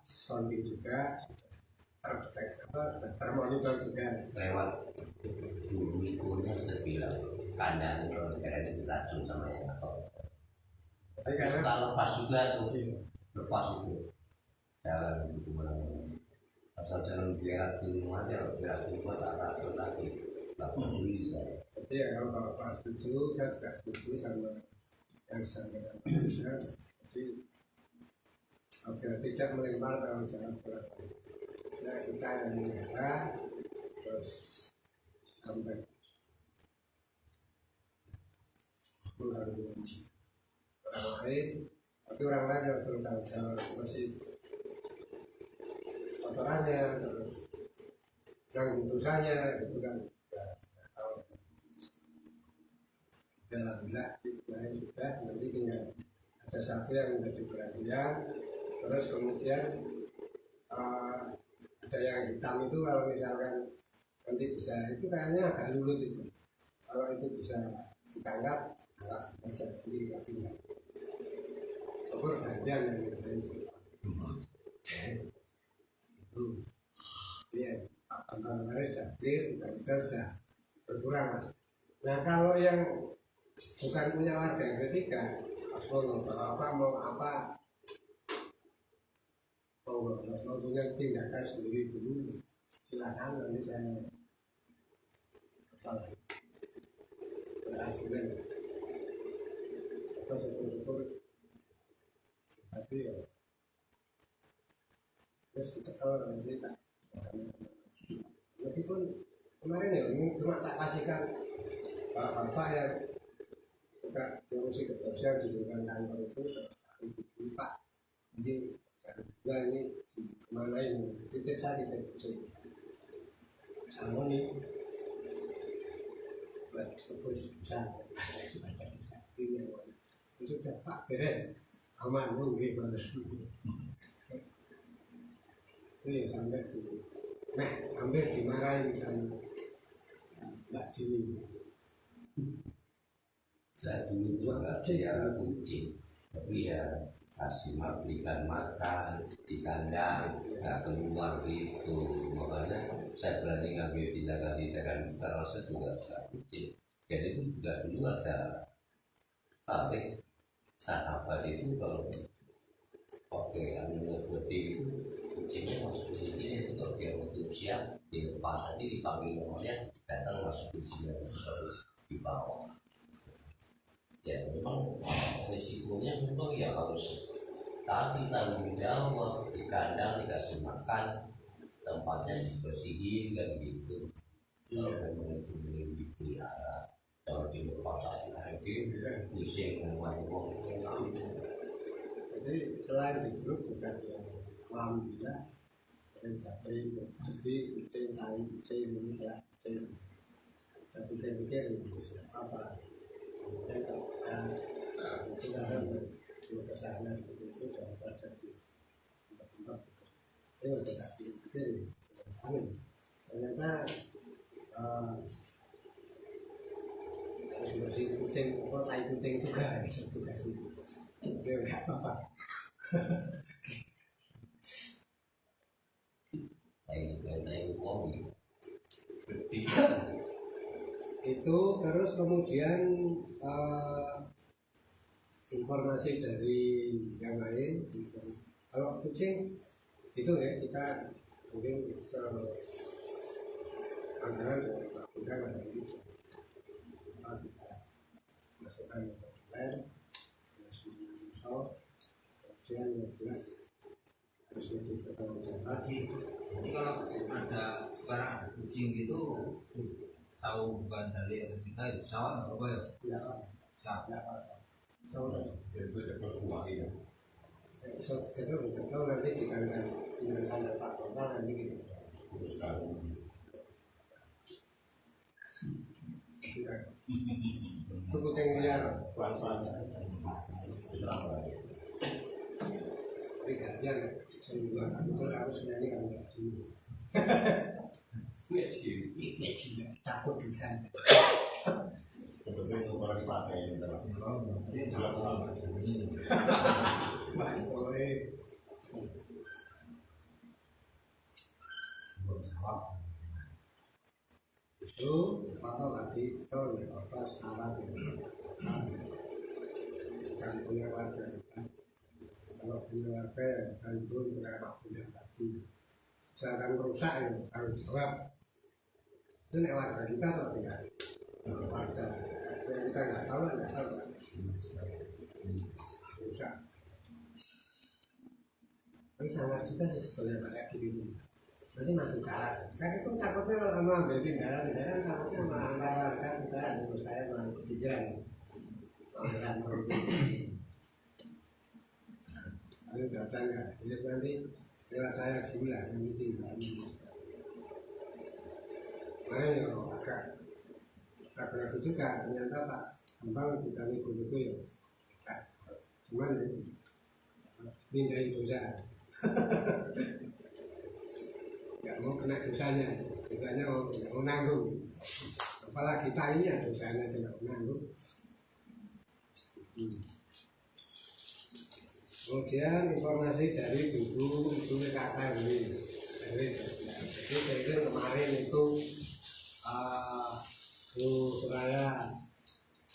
sounding juga termonitor juga lewat dulu Nikonya sebilang kandang kalau negara itu racun sama yang tapi karena kalau lepas juga tuh lepas itu jalan itu asal jangan biar dulu aja biar dulu tak racun lagi tak peduli saya. Jadi ya kalau Pak setuju saya juga setuju sama yang disampaikan jadi agar tidak melempar tanggung jawab kepada kita yang menjaga terus sampai orang lain, tapi orang lain yang sudah tanggung jawab masih kotorannya terus yang dosanya itu kan nggak tahu. Dan alhamdulillah lain sudah nanti tinggal ada satu yang menjadi perhatian terus kemudian ada yang hitam itu kalau misalkan nanti bisa itu kayaknya agak lulut itu kalau itu bisa ditangkap agak bisa sendiri tapi enggak syukur gantian yang itu iya antara dapir kita sudah berkurang. Nah kalau yang bukan punya warga yang ketiga kalau apa mau punya tindakan sendiri dulu silakan nanti saya berargumen atau syukur tapi ya terus kita kalau nanti tak meskipun kemarin ya ini cuma tak kasihkan bapak yang suka ngurusi kebersihan di lingkungan kantor itu Pak jadi bulan ini kemana ini titip saya titip sama nih buat fokus bisa ini sudah Pak beres aman mungkin bagus ini sampai dulu hampir dimarahin kan Mbak Jini Saya dulu juga pelihara kucing, tapi ya kasih belikan makan di kandang, nggak keluar gitu. Makanya saya berani ngambil tindakan kalau saya juga suka kucing. Jadi itu juga dulu ada sahabat itu kalau pakai animal seperti itu kucingnya masuk ke sini itu kalau dia untuk siap dilepas nanti dipanggil nomornya datang masuk ke sini terus dibawa. Ya memang risikonya memang ya harus tadi tanggung jawab di kandang dikasih makan tempatnya dibersihin kan gitu. Kalau memang itu belum dipelihara kalau dilepas lagi pusing main uang. jadi selain di grup bukan yang alhamdulillah sering jadi kucing tai kucing ini ya kucing tapi saya pikir apa dan itu ada kesana seperti itu dan terjadi tempat-tempat itu tidak dipikir amin ternyata harus bersih kucing kok tai kucing juga itu kasih itu nggak apa-apa itu terus kemudian informasi dari yang lain kalau kucing itu ya kita mungkin anggaran lakukan ada ini kita masukkan ke kemudian yang jelas harus lebih bertanggung jawab lagi. Jadi kalau ada sekarang ada kucing gitu tahu bukan dari kita itu pesawat atau apa ya? ya Itu dapat uang ya. so nanti dikandang Pak Bapak nanti gitu itu kucing liar pelan-pelan tapi gantian saya juga itu harus nyanyi kan takut bisa Sebetulnya itu orang pakai ini dalam ini juga lama ini. itu apa lagi itu apa salah kan punya warga kalau punya warga kan itu mereka punya lagi misalkan rusak ya harus jawab itu nek warga kita atau tidak warga yang kita nggak tahu Ini sangat juga sih sebetulnya kayak gini. Nanti mati kalah. Saya itu takutnya kalau ambil tindakan takutnya melanggar warga kita, menurut saya malah kepikiran. Melanggar lalu datang ya, jadi nanti lewat saya gula nanti tinggal. Makanya ya agak ragu juga ternyata Pak Bambang kita ini buku ya. Cuman mindai dosa. Nggak mau kena dosanya mau nanggung. Apalagi kita ini ya dosanya tidak mau nanggung. Kemudian informasi dari ibu PKK ini. Jadi saya kemarin itu Bu Suraya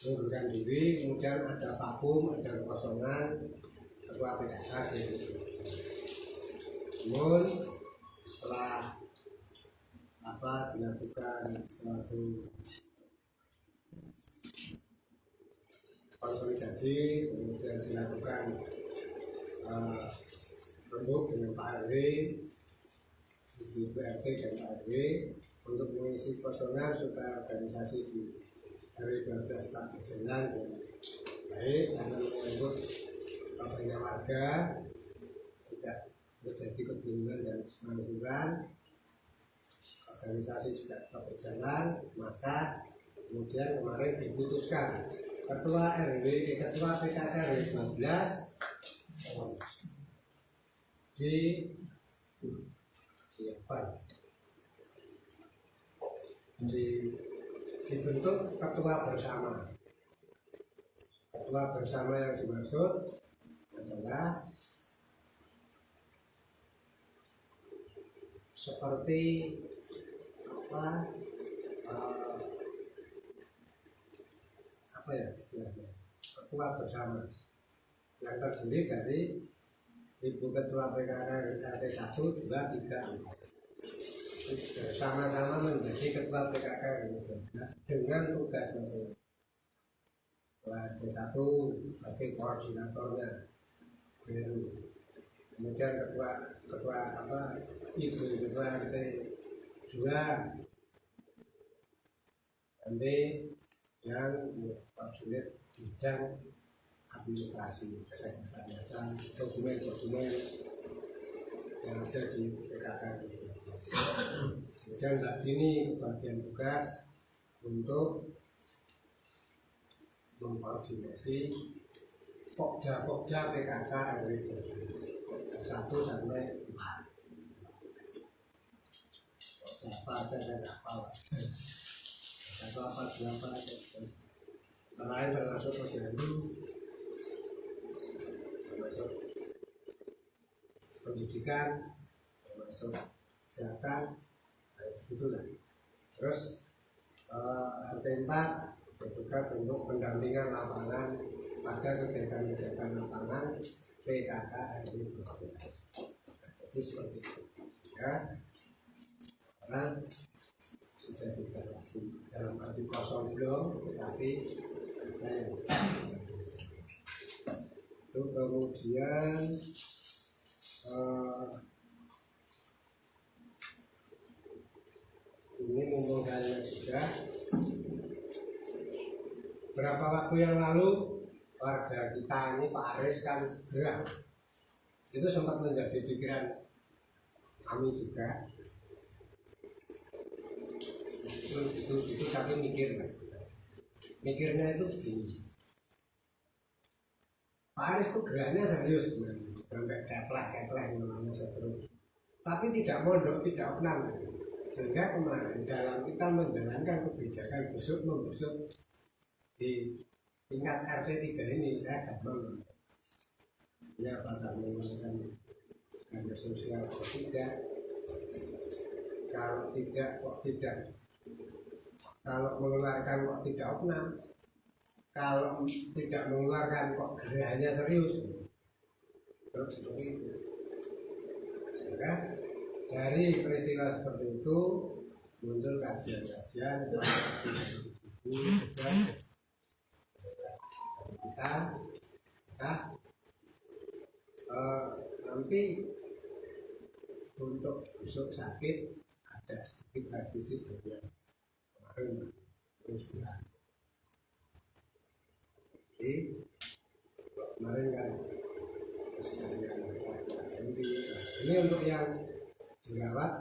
mengundurkan diri, kemudian ada vakum, ada kekosongan ketua PKK gitu. Namun setelah dilakukan suatu konsolidasi, kemudian dilakukan rembuk dengan Pak RW, Ibu RT dan Pak RW untuk mengisi kosongan supaya organisasi di RW 12 tetap berjalan dengan baik karena menyambut banyak warga, tidak terjadi kebingungan dan kesemakmuran, organisasi juga tetap berjalan. Maka kemudian kemarin diputuskan ketua PKK RW 12 dibentuk ketua bersama. Ketua bersama yang dimaksud adalah seperti apa ya istilahnya, ketua bersama yang terdiri dari Ibu Ketua PKK RT 1, 2, 3, 4 bersama-sama menjadi Ketua PKK dengan tugas masing-masing. RT 1 sebagai koordinatornya, kemudian ketua Ibu Ketua RT 2 nanti yang koordinat bidang administrasi, kesehatan, dokumen-dokumen yang ada di PKK. Kemudian ini bagian tugas untuk mengkoordinasi pokja PKK RW 1 sampai 4. Siapa aja saya nggak tahu. Atau apa lain termasuk posyandu, termasuk pendidikan, termasuk kesehatan, itulah. Terus RT 4 bertugas untuk pendampingan lapangan pada kegiatan-kegiatan lapangan PKK RW 12. Jadi seperti itu ya, karena sudah tidak lagi dalam arti kosong belum, tetapi itu kemudian ini mumpung saya juga berapa waktu yang lalu warga kita ini Pak Aris kan gerah, itu sempat menjadi pikiran kami juga itu tapi mikirnya itu begini, Pak Aris itu geraknya serius sampai keplek namanya terus, tapi tidak mondok, tidak opnam, sehingga kemarin dalam kita menjalankan kebijakan membusuk di tingkat RT 3 ini saya gampang ya, apakah menggunakan ganda sosial atau tidak, kalau tidak kok tidak, kalau mengeluarkan kok tidak opnam, kalau tidak mengeluarkan kok gerahnya serius, terus seperti itu. Sehingga dari peristiwa seperti itu muncul kajian-kajian kita nanti untuk besok sakit ada sedikit revisi dari yang kemarin usulan. Jadi kemarin kan ini untuk yang dirawat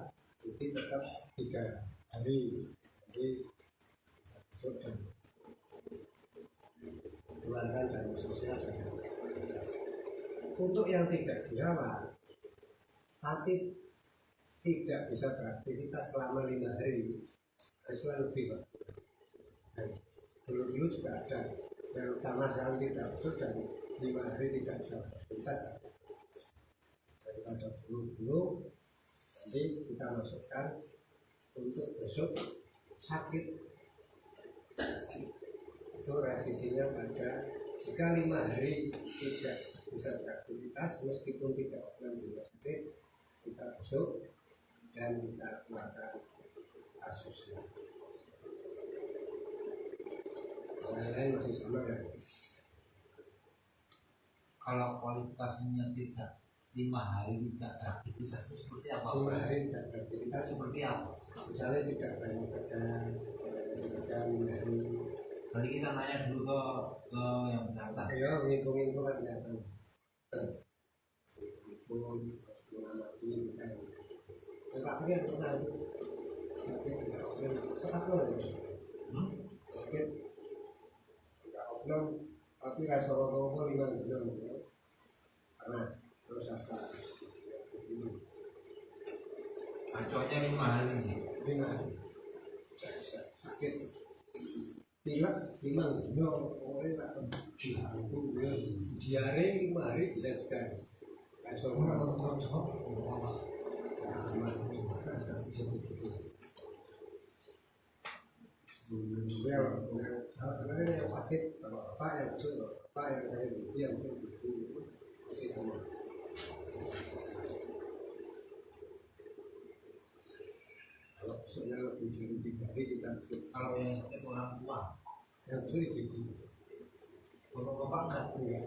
itu tetap 3 hari, jadi besok dan keluarga dan sosial. Untuk yang tidak dirawat tapi tidak bisa beraktivitas selama 5 hari, itu lebih Pak. Dulu juga ada yang sama sekali tidak masuk dan 5 hari tidak bisa beraktivitas. Daripada dulu nanti kita masukkan untuk besok sakit itu revisinya pada jika 5 hari tidak bisa beraktivitas meskipun tidak pernah juga sakit, kita besok dan kita keluarkan kasusnya. Lain-lain masih sama kan? Kalau kualitasnya tidak 5 hari tidak beraktivitas itu seperti apa? 5 hari tidak beraktivitas Seperti apa? misalnya tidak banyak kerja 5 hari. Tadi kita nanya dulu ke yang bersangkutan. Ya, ngitung-ngitung kan kelihatan. Hitung, mengamati, kan. Tetapi yang pernah itu sakit tidak oknum, sakit sakit tidak oknum, tapi rasa rokok 5 bulan karena terus apa? Bacotnya 5 hari ini. 5 hari sakit pilek 5 bulan, oleh tak diare 5 hari bisa juga. Semua orang cocok, ya, yang sakit kalau apa yang besok apa yang saya itu yang masih sama. Kalau besoknya lebih dari 3 hari kita besok. Kalau yang sakit orang tua, Yang besok itu bapak enggak enggak.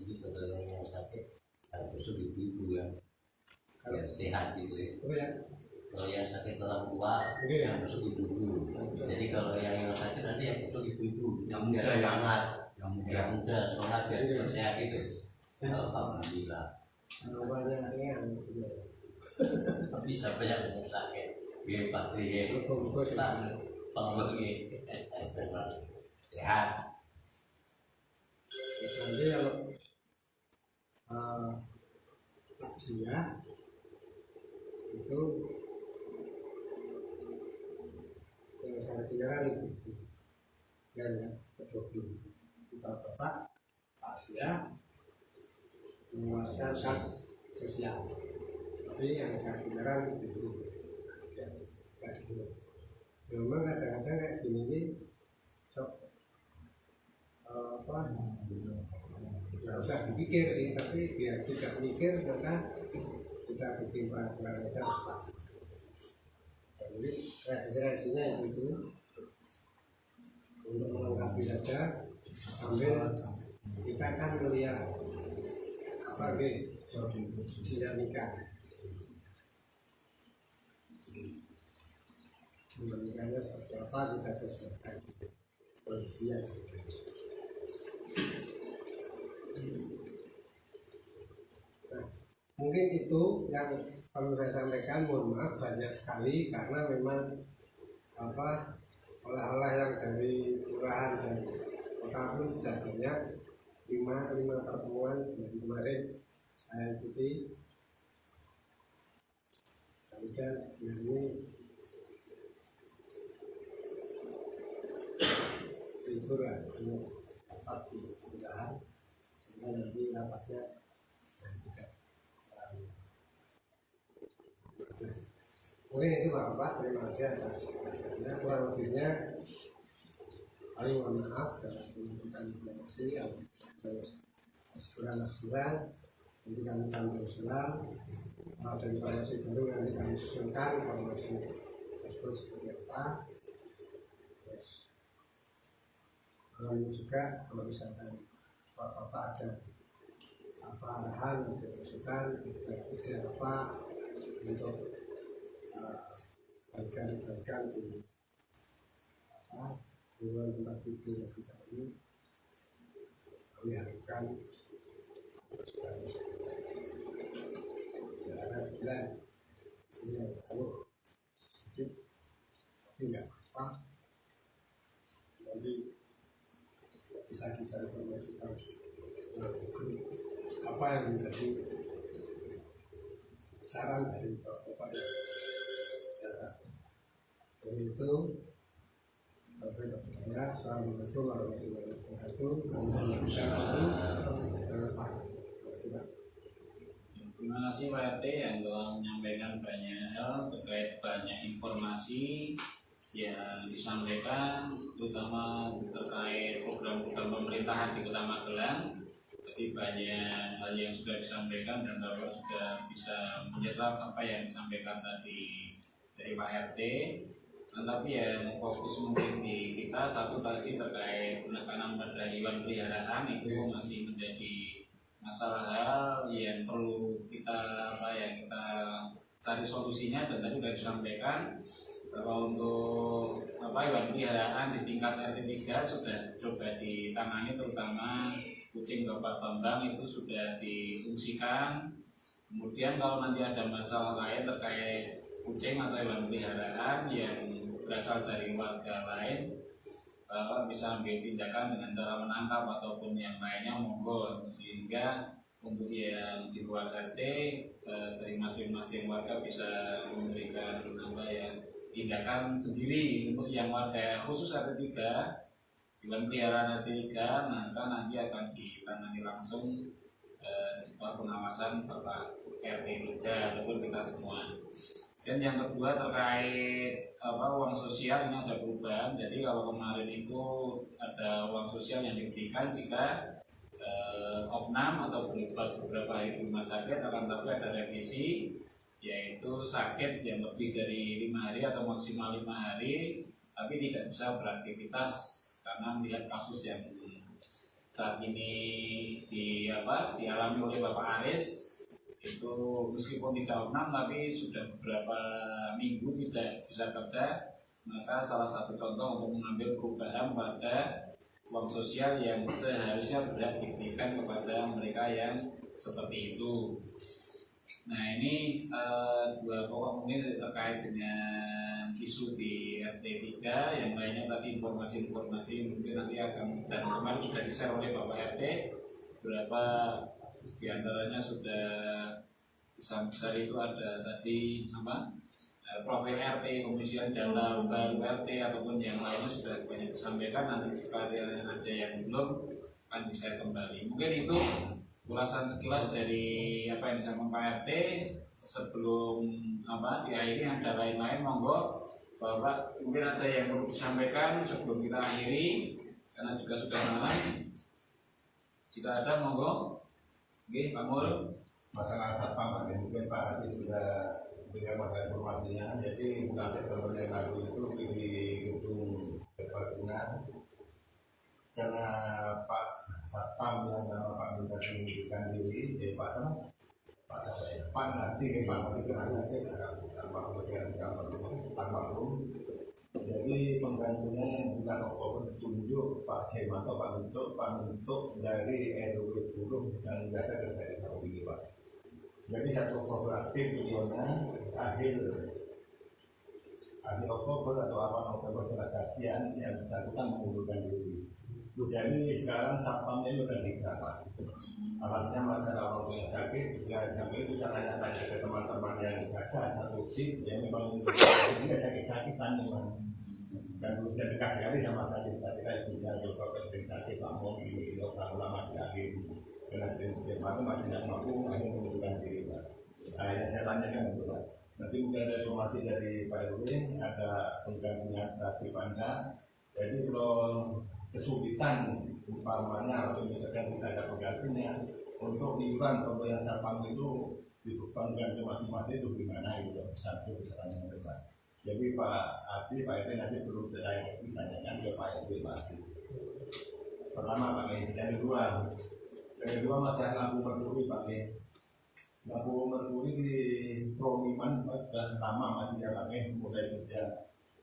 Jadi kalau yang sakit harus ibu-ibu yang sehat gitu ya. Oh ya, Kalau yang sakit orang tua yang harus ibu-ibu. Jadi kalau yang sakit nanti yang harus ibu-ibu yang muda semangat, yang muda semangat biar cepat sehat itu. Alhamdulillah. banyak yang Bisa banyak yang sakit. Hebat ya. bagus Pengalaman sehat. nanti kalau takziah itu yang saya tinggalkan itu dan kedua bapak takziah mengeluarkan kas sosial, tapi yang saya tinggalkan itu ya gitu. Memang kadang-kadang kayak gini nih sok nggak usah dipikir sih, tapi biar tidak mikir maka kita bikin peraturan aja harus paham. Jadi referensinya itu untuk melengkapi saja sambil kita kan melihat apa dinamika dinamikanya seperti apa kita sesuaikan kondisinya. Nah, mungkin itu yang perlu saya sampaikan. Mohon maaf banyak sekali karena memang olah-olah yang dari kelurahan dan kota pun sudah banyak. 5 pertemuan dari kemarin saya ikuti. Kemudian ini libur lah untuk rapat di kelurahan sehingga nanti rapatnya tidak mungkin itu Bapak, terima kasih atas perhatiannya. Kurang lebihnya kami mohon maaf dalam menyampaikan informasi yang kurang-kurang. Nanti kami tampil usulan dan informasi baru nanti kami susunkan informasi tersebut seperti apa. Lalu juga kalau misalkan Bapak ada apa arahan untuk masukan ide apa untuk bagian di ruang tempat tidur kita ini, kami harapkan ada pikiran ini yang tahu sedikit tapi nggak apa nanti bisa kita informasikan apa yang menjadi saran dari Bapak dari itu sampai kepada Assalamualaikum warahmatullahi wabarakatuh. Terima kasih Pak RT yang telah menyampaikan banyak hal terkait banyak informasi yang disampaikan, terutama terkait program-program pemerintahan di Kota Magelang. Jadi banyak hal yang sudah disampaikan dan Bapak sudah bisa menyerap apa yang disampaikan tadi dari Pak RT. Tetapi yang fokus mungkin di kita satu tadi terkait penekanan pada hewan peliharaan itu masih menjadi masalah hal yang perlu kita kita cari solusinya, dan tadi sudah disampaikan bahwa untuk hewan peliharaan di tingkat RT 3 sudah coba ditangani, terutama kucing Bapak Bambang itu sudah difungsikan. Kemudian kalau nanti ada masalah lain terkait kucing atau hewan peliharaan yang berasal dari warga lain, Bapak bisa ambil tindakan dengan cara menangkap ataupun yang lainnya, monggo. Sehingga untuk yang di luar RT dari masing-masing warga bisa memberikan tindakan sendiri. Untuk yang warga khusus RT 3, hewan peliharaan RT 3, maka nanti akan ditangani langsung pengawasan Bapak RT 3 ataupun kita semua. Dan yang kedua terkait uang sosial, ini ada perubahan. Jadi kalau kemarin itu ada uang sosial yang diberikan jika opnam atau beberapa hari di rumah sakit, akan tapi ada revisi, yaitu sakit yang lebih dari 5 hari atau maksimal 5 hari tapi tidak bisa beraktivitas karena melihat kasus yang saat ini dialami oleh Bapak Aris. Itu meskipun tidak opnam tapi sudah beberapa minggu tidak bisa kerja, maka salah satu contoh untuk mengambil perubahan pada uang sosial yang seharusnya berat diberikan kepada mereka yang seperti itu. Nah ini dua pokok mungkin terkait dengan isu di RT 3, yang lainnya tadi informasi-informasi mungkin nanti akan, dan kemarin sudah di-share oleh Bapak RT, beberapa diantaranya sudah besar itu ada tadi profil RT, kemudian data baru RT ataupun yang lainnya sudah banyak disampaikan. Nanti jika ada yang belum akan di-share kembali. Mungkin itu ulasan sekilas dari apa yang disampaikan Pak RT. Sebelum diakhiri ada lain-lain, monggo Bapak mungkin ada yang perlu disampaikan sebelum kita akhiri karena juga sudah malam. Jika ada monggo. Oke, Pak Mul. Masalah satpam tadi mungkin Pak Hadi sudah berikan masalah informasinya. Jadi bulan September yang lalu itu di gedung Perkebunan, karena Pak Satpam yang nama Pak Minta mengundurkan diri, Pak nanti Pak jadi penggantinya yang bulan Oktober tunjuk Pak Hemanto, Pak Bentuk dari RW 10 dan data dari Saudi Pak. Jadi 1 Oktober aktif videonya, akhir Oktober atau awal Oktober setelah kajian yang bersangkutan mengundurkan diri. Jadi sekarang satpamnya itu sudah digramat. Alatnya masalah orang yang sakit, ya sampai itu saya tanya-tanya ke teman-teman yang ada satu shift, yang memang dia sakit-sakitan memang. Dan kemudian dikasih kali sama saya, tadi saya punya juga presentasi ngomong ini lokal lama di akhir. Dengan itu masih tidak mampu, akhirnya mengundurkan diri. Akhirnya saya tanyakan itu Pak. Nanti mungkin ada informasi dari Pak RW, ada penggantinya tadi Anda. Jadi kalau kesulitan umpamanya atau misalkan kita ada penggantinya untuk iuran pembayaran satpam itu dibebankan ke masing-masing itu gimana itu satu misalnya mereka. Jadi Pak Adi, Pak RT nanti perlu saya ditanyakan ke Pak RT Pak Adi. pertama pakai yang kedua masalah lampu merkuri pakai lampu merkuri di Promiman sudah lama masih dia pakai mulai sejak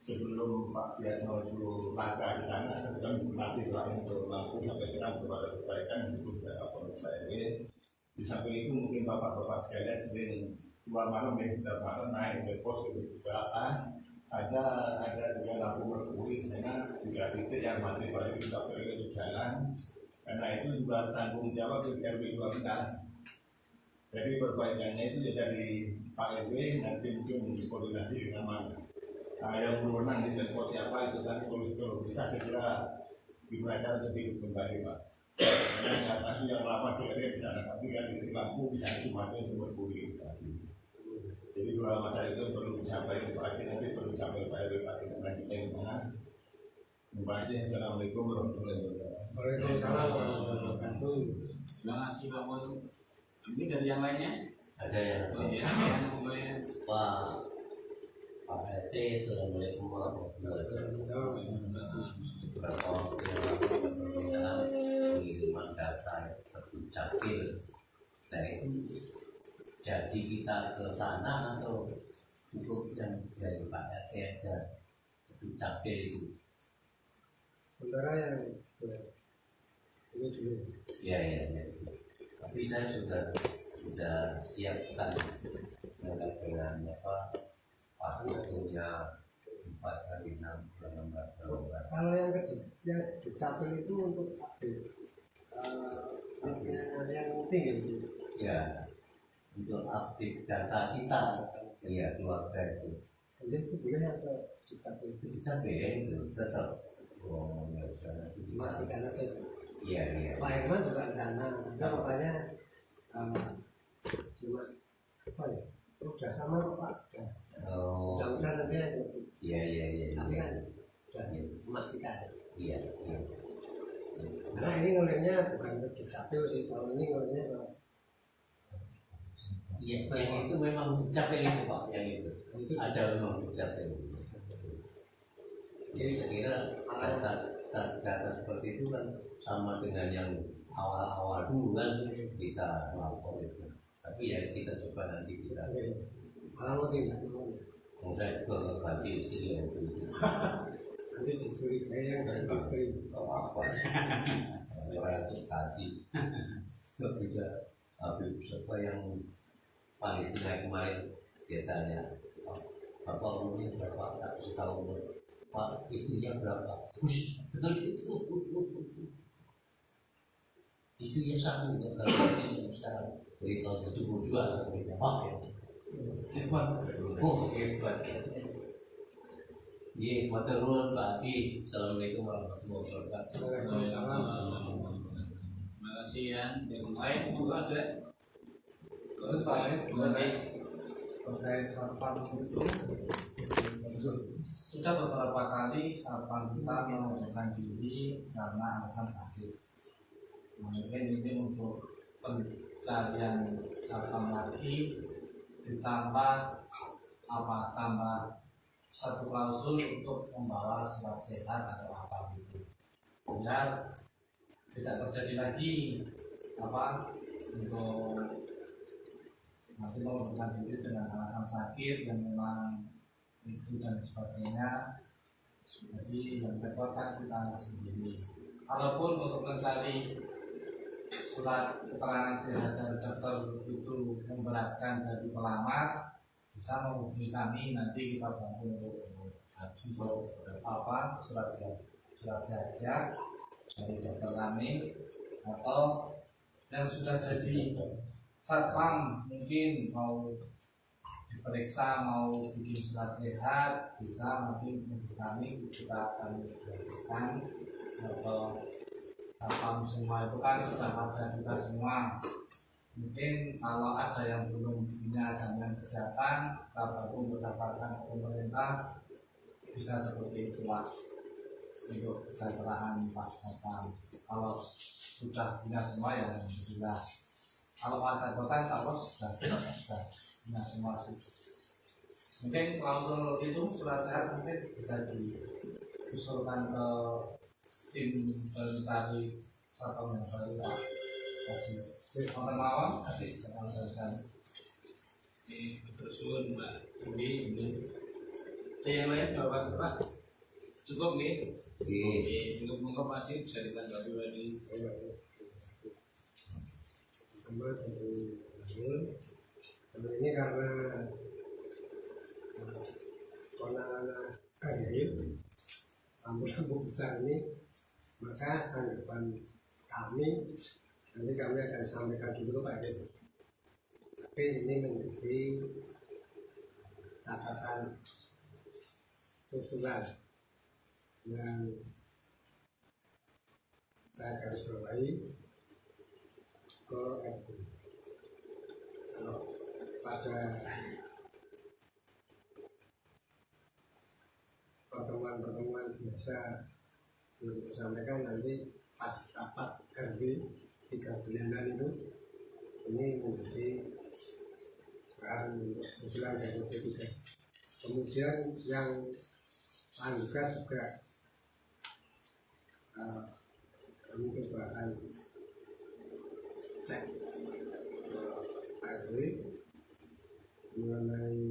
sebelum Pak Biatno itu langkah di sana kemudian nanti untuk lampu sampai sekarang belum ada perbaikan itu sudah lapor saya. Di samping itu mungkin bapak-bapak sekalian sering keluar malam naik ke pos ke atas ada juga lampu merkuri di sana juga titik yang mati pada kita pergi ke jalan karena itu juga tanggung jawab di RW 12. Jadi perbaikannya itu dari Pak RW nanti mungkin koordinasi dengan mana. Nah, yang berwenang di pos siapa itu kan kalau bisa segera digunakan lebih kembali Pak. Karena tadi yang lama tidak di sana tapi kan di lampu bisa cuma itu merkuri. Jadi dua masalah itu perlu disampaikan Pak Haji, nanti perlu disampaikan Pak RW Pak nanti gimana. Terima kasih. Assalamualaikum warahmatullahi wabarakatuh. Waalaikumsalam warahmatullahi wabarakatuh. Terima kasih Pak Mun. Ini dari yang lainnya? Ada yang Pak RT, Assalamualaikum warahmatullahi wabarakatuh. Beberapa waktu yang lalu pemerintahan pengiriman data tercapil. Nah itu jadi kita ke sana atau cukup yang dari Pak RT aja tercapil itu? Sementara yang ini dulu. Ya. Tapi saya sudah siapkan dengan waktu punya 4 kali 6 Kalau yang dicapil itu untuk yang tinggi. ya untuk update data kita ya keluarga itu. Jadi itu boleh atau dicapil itu Kita itu tetap memastikan aja. iya Pak Herman juga ke sana. Kita makanya cuma apa ya? Sudah sama kok Pak. oh Mudah-mudahan nanti ada. iya Tapi kan sudah memastikan. iya Karena ini ngolehnya bukan untuk dicapil sih. Kalau ini ngolehnya iya yang itu memang capek itu Pak, yang itu ada memang capek. Jadi saya kira data seperti itu kan sama dengan yang awal-awal dulu kan kita melapor itu. Tapi ya kita coba nanti kita kalau tidak mulai berbagi istri yang itu. nanti dicurigai yang industri. Apa? Orang sekali. Tidak habis apa yang paling tinggal kemarin dia tanya Bapak umurnya berapa? Tak tahu Pak istrinya berapa? Hush, betul itu. Istrinya satu, kalau ini sekarang dari tahun 72 Pak hebat, hebat. Iya, matur nuwun Pak Haji. Assalamualaikum warahmatullahi wabarakatuh. Terima kasih ya. Yang lain juga ada. Terus Pak terkait satpam itu sudah beberapa kali satpam kita mengundurkan diri karena alasan sakit. Mungkin ini untuk pencarian satpam lagi ditambah tambah satu klausul untuk membawa surat sehat atau apa gitu biar tidak terjadi lagi untuk nanti mengundurkan diri dengan alasan sakit yang memang itu dan sebagainya. Jadi yang repot kan kita sendiri. Kalaupun untuk mencari surat keterangan sehat dari dokter itu memberatkan dari pelamar, bisa menghubungi kami, nanti kita bantu untuk surat sehat dari dokter kami, atau yang sudah jadi satpam mungkin mau diperiksa, mau bikin surat sehat, bisa nanti menghubungi kami, kita akan gratiskan. Atau satpam semua itu kan sudah ada kita semua. Mungkin kalau ada yang belum punya jaminan kesehatan, kita baru mendapatkan pemerintah, bisa seperti itulah untuk kesejahteraan Pak Satpam. Kalau sudah punya semua ya alhamdulillah. Kalau Pak Satpam sudah punya semua sih. Mungkin klausul itu surat sehat mungkin bisa diusulkan ke tim dari satpam yang baru tadi. Orang mawon tadi sekarang selesai. Ini bersuun Mbak ini. Yang lain Bapak cukup nih. Cukup menghormati bisa ditanggapi lagi. Pertama dari ini karena anak-anak akhir lampu besar ini, maka tanggapan kami nanti kami akan sampaikan dulu Pak Edi. Tapi ini menjadi catatan usulan yang saya garis bawahi ke RT. Kalau pada pertemuan-pertemuan biasa yang disampaikan nanti pas rapat RW 3 bulanan itu, ini menjadi bahan usulan dari P3. Kemudian yang juga kami coba akan cek RW mengenai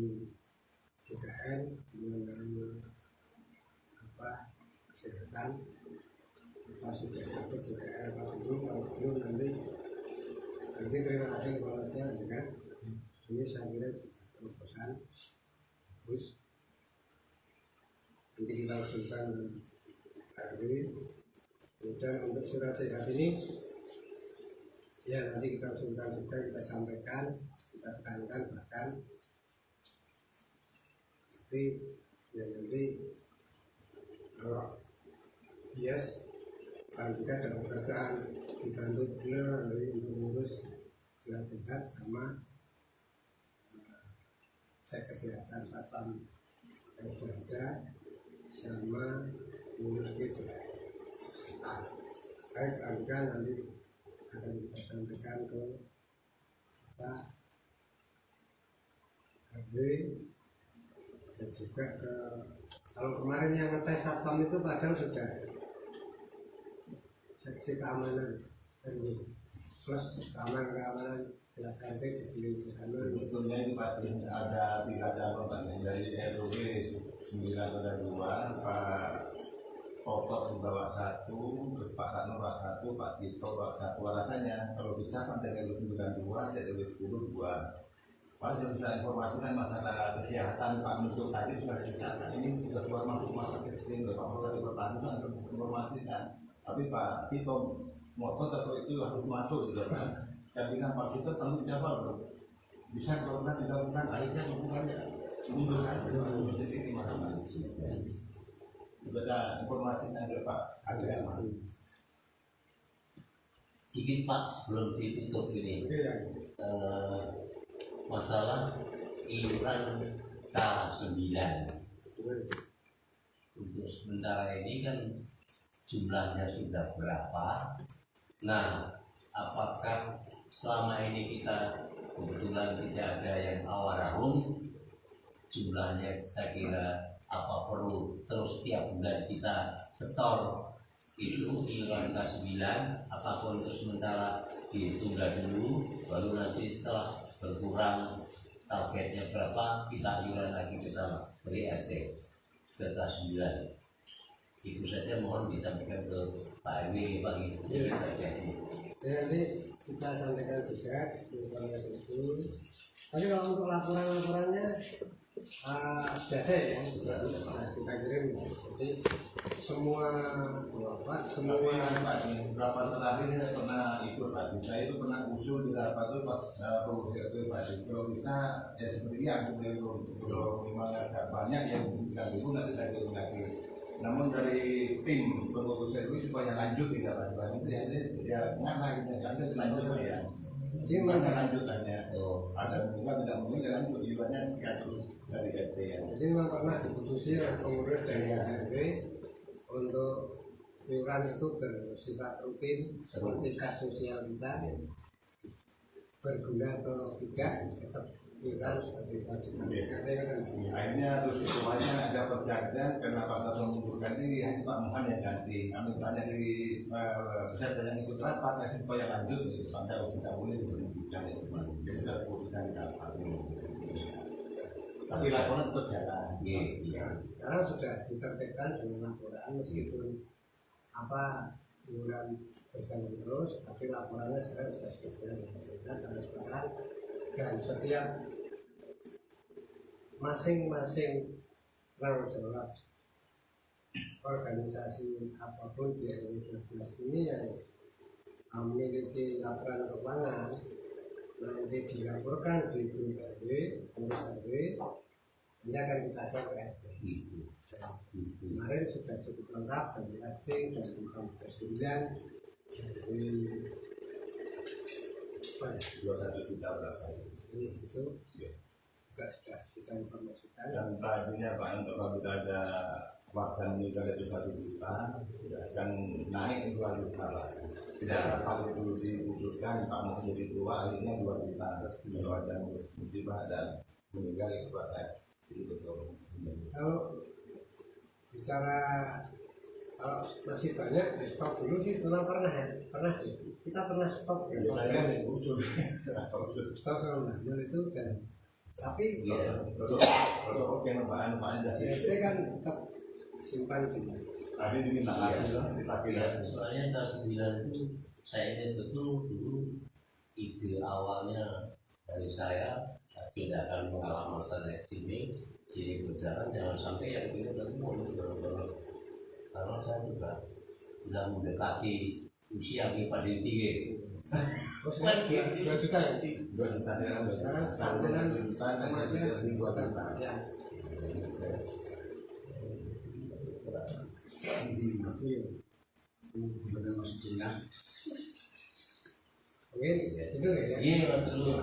JKN, mengenai kesehatan, apa sudah dapat JKN apa belum, kalau belum nanti terima kasih kepada saya dengan ini saya kira proposan terus nanti kita usulkan RW. Kemudian untuk surat sehat ini ya nanti kita usulkan juga, kita sampaikan, kita tekankan, bahkan tapi ya nanti kalau yes kalau kita dalam pekerjaan dibantu beliau nanti untuk mengurus surat sehat sama cek kesehatan satpam yang sudah ada sama mengurus kesehatan. Baik, juga nanti akan kita sampaikan ke Pak RW dan juga ke, kalau kemarin yang ngetes satpam itu padahal sudah seksi keamanan plus keamanan silakan di sana. Sebetulnya ini Pak ada 3 calon dari RW 9 ada 2, Pak Pokok membawa 1, terus Pak Rano bawa 1, Pak Tito bawa 1. Rasanya kalau bisa kan dari RW 92, dari RW 10 2. Pak sudah bisa informasikan masalah kesehatan Pak Nusuk tadi sudah kesehatan ini sudah keluar masuk masa kecil, Pak Pokok tadi pertanyaan untuk informasikan. Tapi Pak Tito motor atau itu harus masuk gitu kan. Dan dengan Pak Tito tanggung jawab loh. Bisa kalau kan tidak bukan akhirnya bukannya mundur aja di sini mana-mana. Sudah informasinya ada Pak ada Dikit Pak sebelum ditutup ini masalah iuran K9 untuk sementara ini kan jumlahnya sudah berapa? Nah, apakah selama ini kita kebetulan tidak ada yang awarahum, jumlahnya saya kira apa perlu terus tiap bulan kita setor itu iuran K9, apapun untuk sementara ditunda dulu, baru nanti setelah berkurang targetnya berapa kita iuran lagi kita beri RT ke K9. Itu saja mohon disampaikan ke Pak RW bagi saja ini. Nanti kita sampaikan juga informasi itu. Tapi kalau untuk laporannya sudah ada ya, nah, kita kirim. Jadi semua berapa terakhir ini pernah ikut Pak. Saya itu pernah usul di rapat itu Pak Pak kalau bisa ya seperti yang kalau memang agak banyak yang tidak itu nanti saya kirim lagi. Namun dari tim pengukur servis supaya lanjut tidak Pak itu ya ngana gitu ya lanjut ya. Jadi mana lanjutannya? Ada juga tidak mungkin lanjut iurannya dari RT ya. Jadi memang pernah diputusi oleh pengurus dari RT untuk iuran itu bersifat rutin seperti kas sosial kita berguna atau tidak tetap kita sebagai kewajiban RT kan. Akhirnya terus semuanya ada perjanjian karena Pak Tato mengundurkan diri, hanya Pak Muhan yang ganti. Kami tanya dari peserta yang ikut rapat, akhirnya supaya lanjut, Pak Tato tidak boleh diberhentikan itu, dia sudah keputusan rapat. Tapi laporan tetap jalan. Ya, sekarang sudah ditertibkan dengan laporan meskipun apa bulan berjalan terus, tapi laporannya sekarang sudah sesuai dengan transparan dan setiap masing-masing tanggung jawab organisasi apapun di RW 12 ini yang memiliki laporan keuangan nanti dilaporkan di grup RW, pengurus RW, ini akan kita share ke RW. Kemarin sudah cukup lengkap dari RT dan Komite 9 dari 21 juta berapa? itu juga sudah kita informasikan. Dan tadinya Pak untuk kita ada warga meninggal itu 1 juta, akan naik ke 2 juta lah. Tidak dapat itu diputuskan Pak mau jadi tua, akhirnya 2 juta. Kalau ada musibah dan meninggal itu Pak itu betul. Kalau bicara kalau masih banyak di stop dulu sih memang pernah kita pernah stop ya, Saya usul stop sama manual itu dan tapi untuk kenopaan CST kan tetap simpan di tadi diminta lagi lah dipakai lagi. Soalnya tahun 9 itu saya ingat betul dulu ide awalnya dari saya tidak akan pengalaman saya sini berjalan jangan sampai yang ini nanti mau karena saya juga sudah mendekati usia yang paling tinggi. sekarang 2 juta ya 2 juta sekarang satu dengan 2 juta kematian 2 juta. ya oke itu ya Iya betul.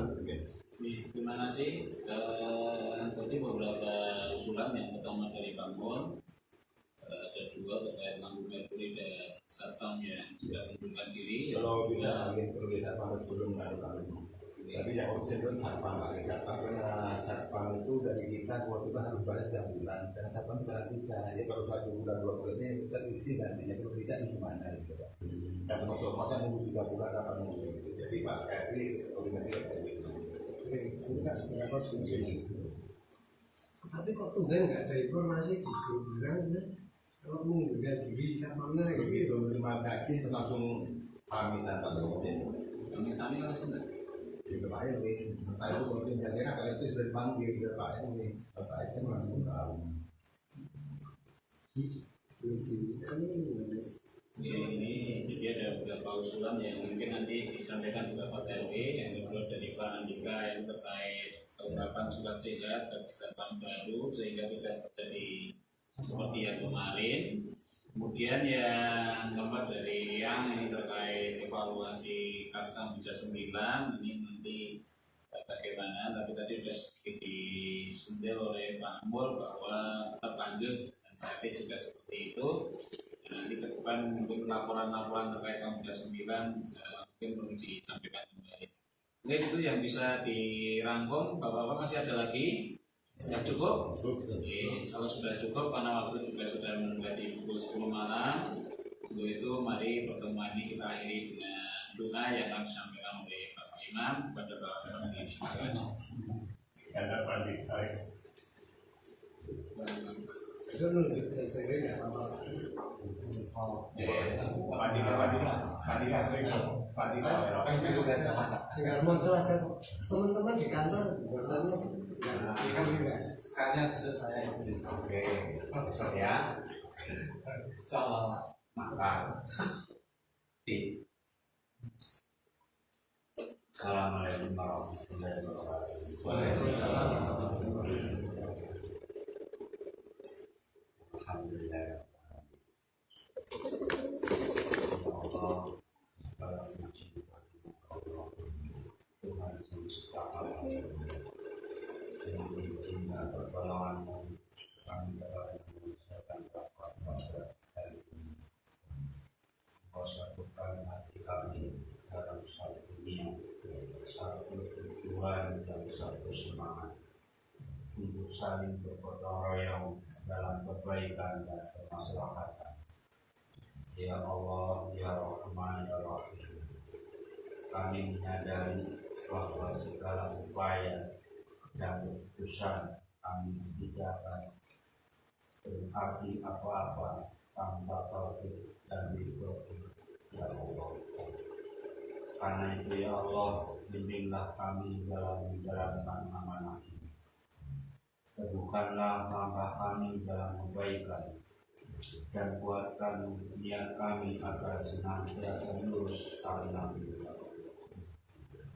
Gimana sih tadi beberapa usulan yang pertama dari Bang Mon, ada 2 terkait lampu merkuri dan satpam yang sudah mengundurkan diri. Kalau bisa lagi perlu kita pamit sebelum ada kali. Tapi yang opsi itu satpam lagi. Satpam karena satpam itu dari kita kita harus bayar setiap bulan dan satpam tidak bisa. Jadi kalau 1 bulan 2 bulan ini kita isi nantinya kalau tidak di mana gitu. Dan termasuk masa nunggu 3 bulan akan nunggu. Jadi Pak Kri koordinasi kita seberapa sini tapi kok tumben nggak ada informasi di grup bilang ya kalau mengundurkan diri satpamnya jadi gitu belum terima gaji langsung pamitan Pak Presiden. Kami langsung nggak? Di Pak RW, Pak itu mungkin kira kalau itu sudah dipanggil ke Pak RW, Bapak itu langsung tahu. Ini jadi ada beberapa usulan yang mungkin nanti disampaikan juga Pak RW yang kedua dari Pak Andika yang terkait penerapan surat sehat bagi satpam baru sehingga tidak terjadi seperti yang kemarin. Kemudian yang keempat dari yang ini terkait evaluasi Kastam Bija 9 ini nanti bagaimana, tapi tadi sudah sedikit disentil oleh Pak Mul bahwa tetap lanjut dan tapi juga seperti itu. Nanti ke depan mungkin laporan-laporan terkait Kastam Bija 9 mungkin perlu disampaikan kembali. Mungkin itu yang bisa dirangkum. Bapak-bapak masih ada lagi? Sudah cukup? Oke, kalau sudah cukup karena waktu juga sudah mendekati pukul 10 malam. Untuk itu mari pertemuan ini kita akhiri dengan doa yang kami sampaikan oleh Bapak Imam kepada Bapak Imam. Yang dapat ditarik. itu nunjuk sendiri nggak apa-apa tinggal muncul aja teman-teman di kantor bosannya Sekalian bisa saya itu. Oke, besok ya. Salam. Makan. Assalamualaikum warahmatullahi wabarakatuh. Waalaikumsalam. Alhamdulillah. menyatukan hati kami dalam satu niat, satu tujuan dan satu semangat untuk saling bergotong royong dalam kebaikan dan kemaslahatan. Ya Allah, ya Rahman, ya Rahim, kami menyadari bahwa segala upaya dan keputusan kami tidak akan berarti apa-apa tanpa taufik dan ridho ya Allah. Karena itu ya Allah, bimbinglah kami dalam menjalankan amanah ini. Teguhkanlah langkah kami dalam kebaikan dan kuatkan niat kami agar senantiasa lurus karena kita.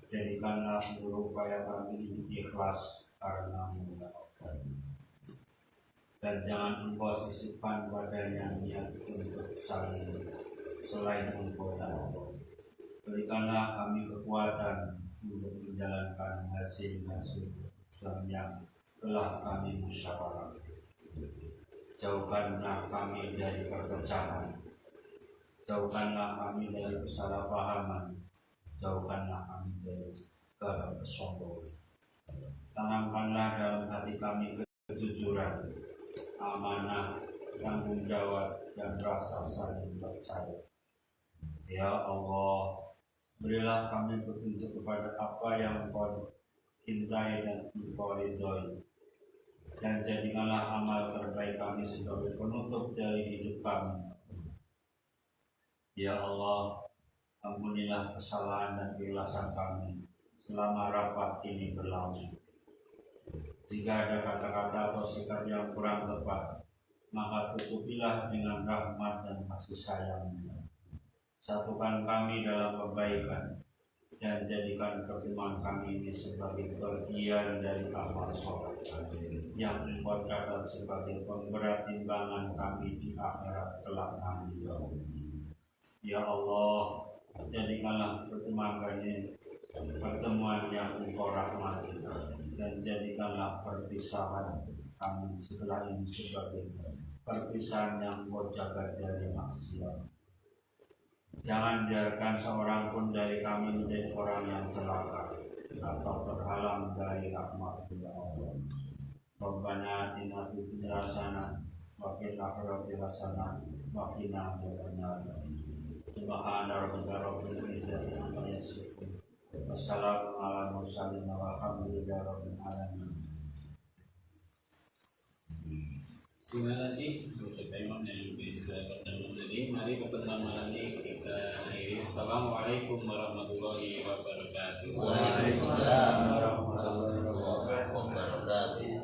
Jadikanlah seluruh upaya kami ini ikhlas karena mengharapkan. Dan jangan engkau sisipkan padanya niat untuk saling selain engkau dan Allah. Berikanlah kami kekuatan untuk menjalankan hasil-hasil yang telah kami musyawarah. Jauhkanlah kami dari perpecahan, jauhkanlah kami dari kesalahpahaman, jauhkanlah kami dari segala kesombongan. Tanamkanlah dalam hati kami kejujuran, amanah, tanggung jawab, dan rasa saling percaya. Ya Allah, berilah kami petunjuk kepada apa yang Engkau cintai dan Engkau ridhoi, dan jadikanlah amal terbaik kami sebagai penutup dari hidup kami. Ya Allah, ampunilah kesalahan dan keikhlasan kami selama rapat ini berlangsung. Jika ada kata-kata atau sikap yang kurang tepat, maka tutupilah dengan rahmat dan kasih sayang-Mu. Satukan kami dalam kebaikan dan jadikan pertemuan kami ini sebagai bagian dari amal soleh yang Engkau catat sebagai pemberat timbangan kami di akhirat kelak nanti. Ya Allah, jadikanlah pertemuan kami pertemuan yang Engkau rahmati, dan jadikanlah perpisahan kami setelah ini sebagai perpisahan yang Engkau jaga dari maksiat. Jangan biarkan seorang pun dari kami menjadi orang yang celaka atau terhalang dari rahmat ya Allah. Rabbana atina fid dunya hasanah wa fil akhirati hasanah wa qina adzabannar. Subhana rabbika rabbil izzati amma yasifun. Wassalamu ala mursalin walhamdulillahi rabbil alamin. Terima kasih untuk teman yang bisa bertemu tadi. Mari pertemuan malam ini kita akhiri. Assalamualaikum warahmatullahi wabarakatuh. Waalaikumsalam warahmatullahi wabarakatuh.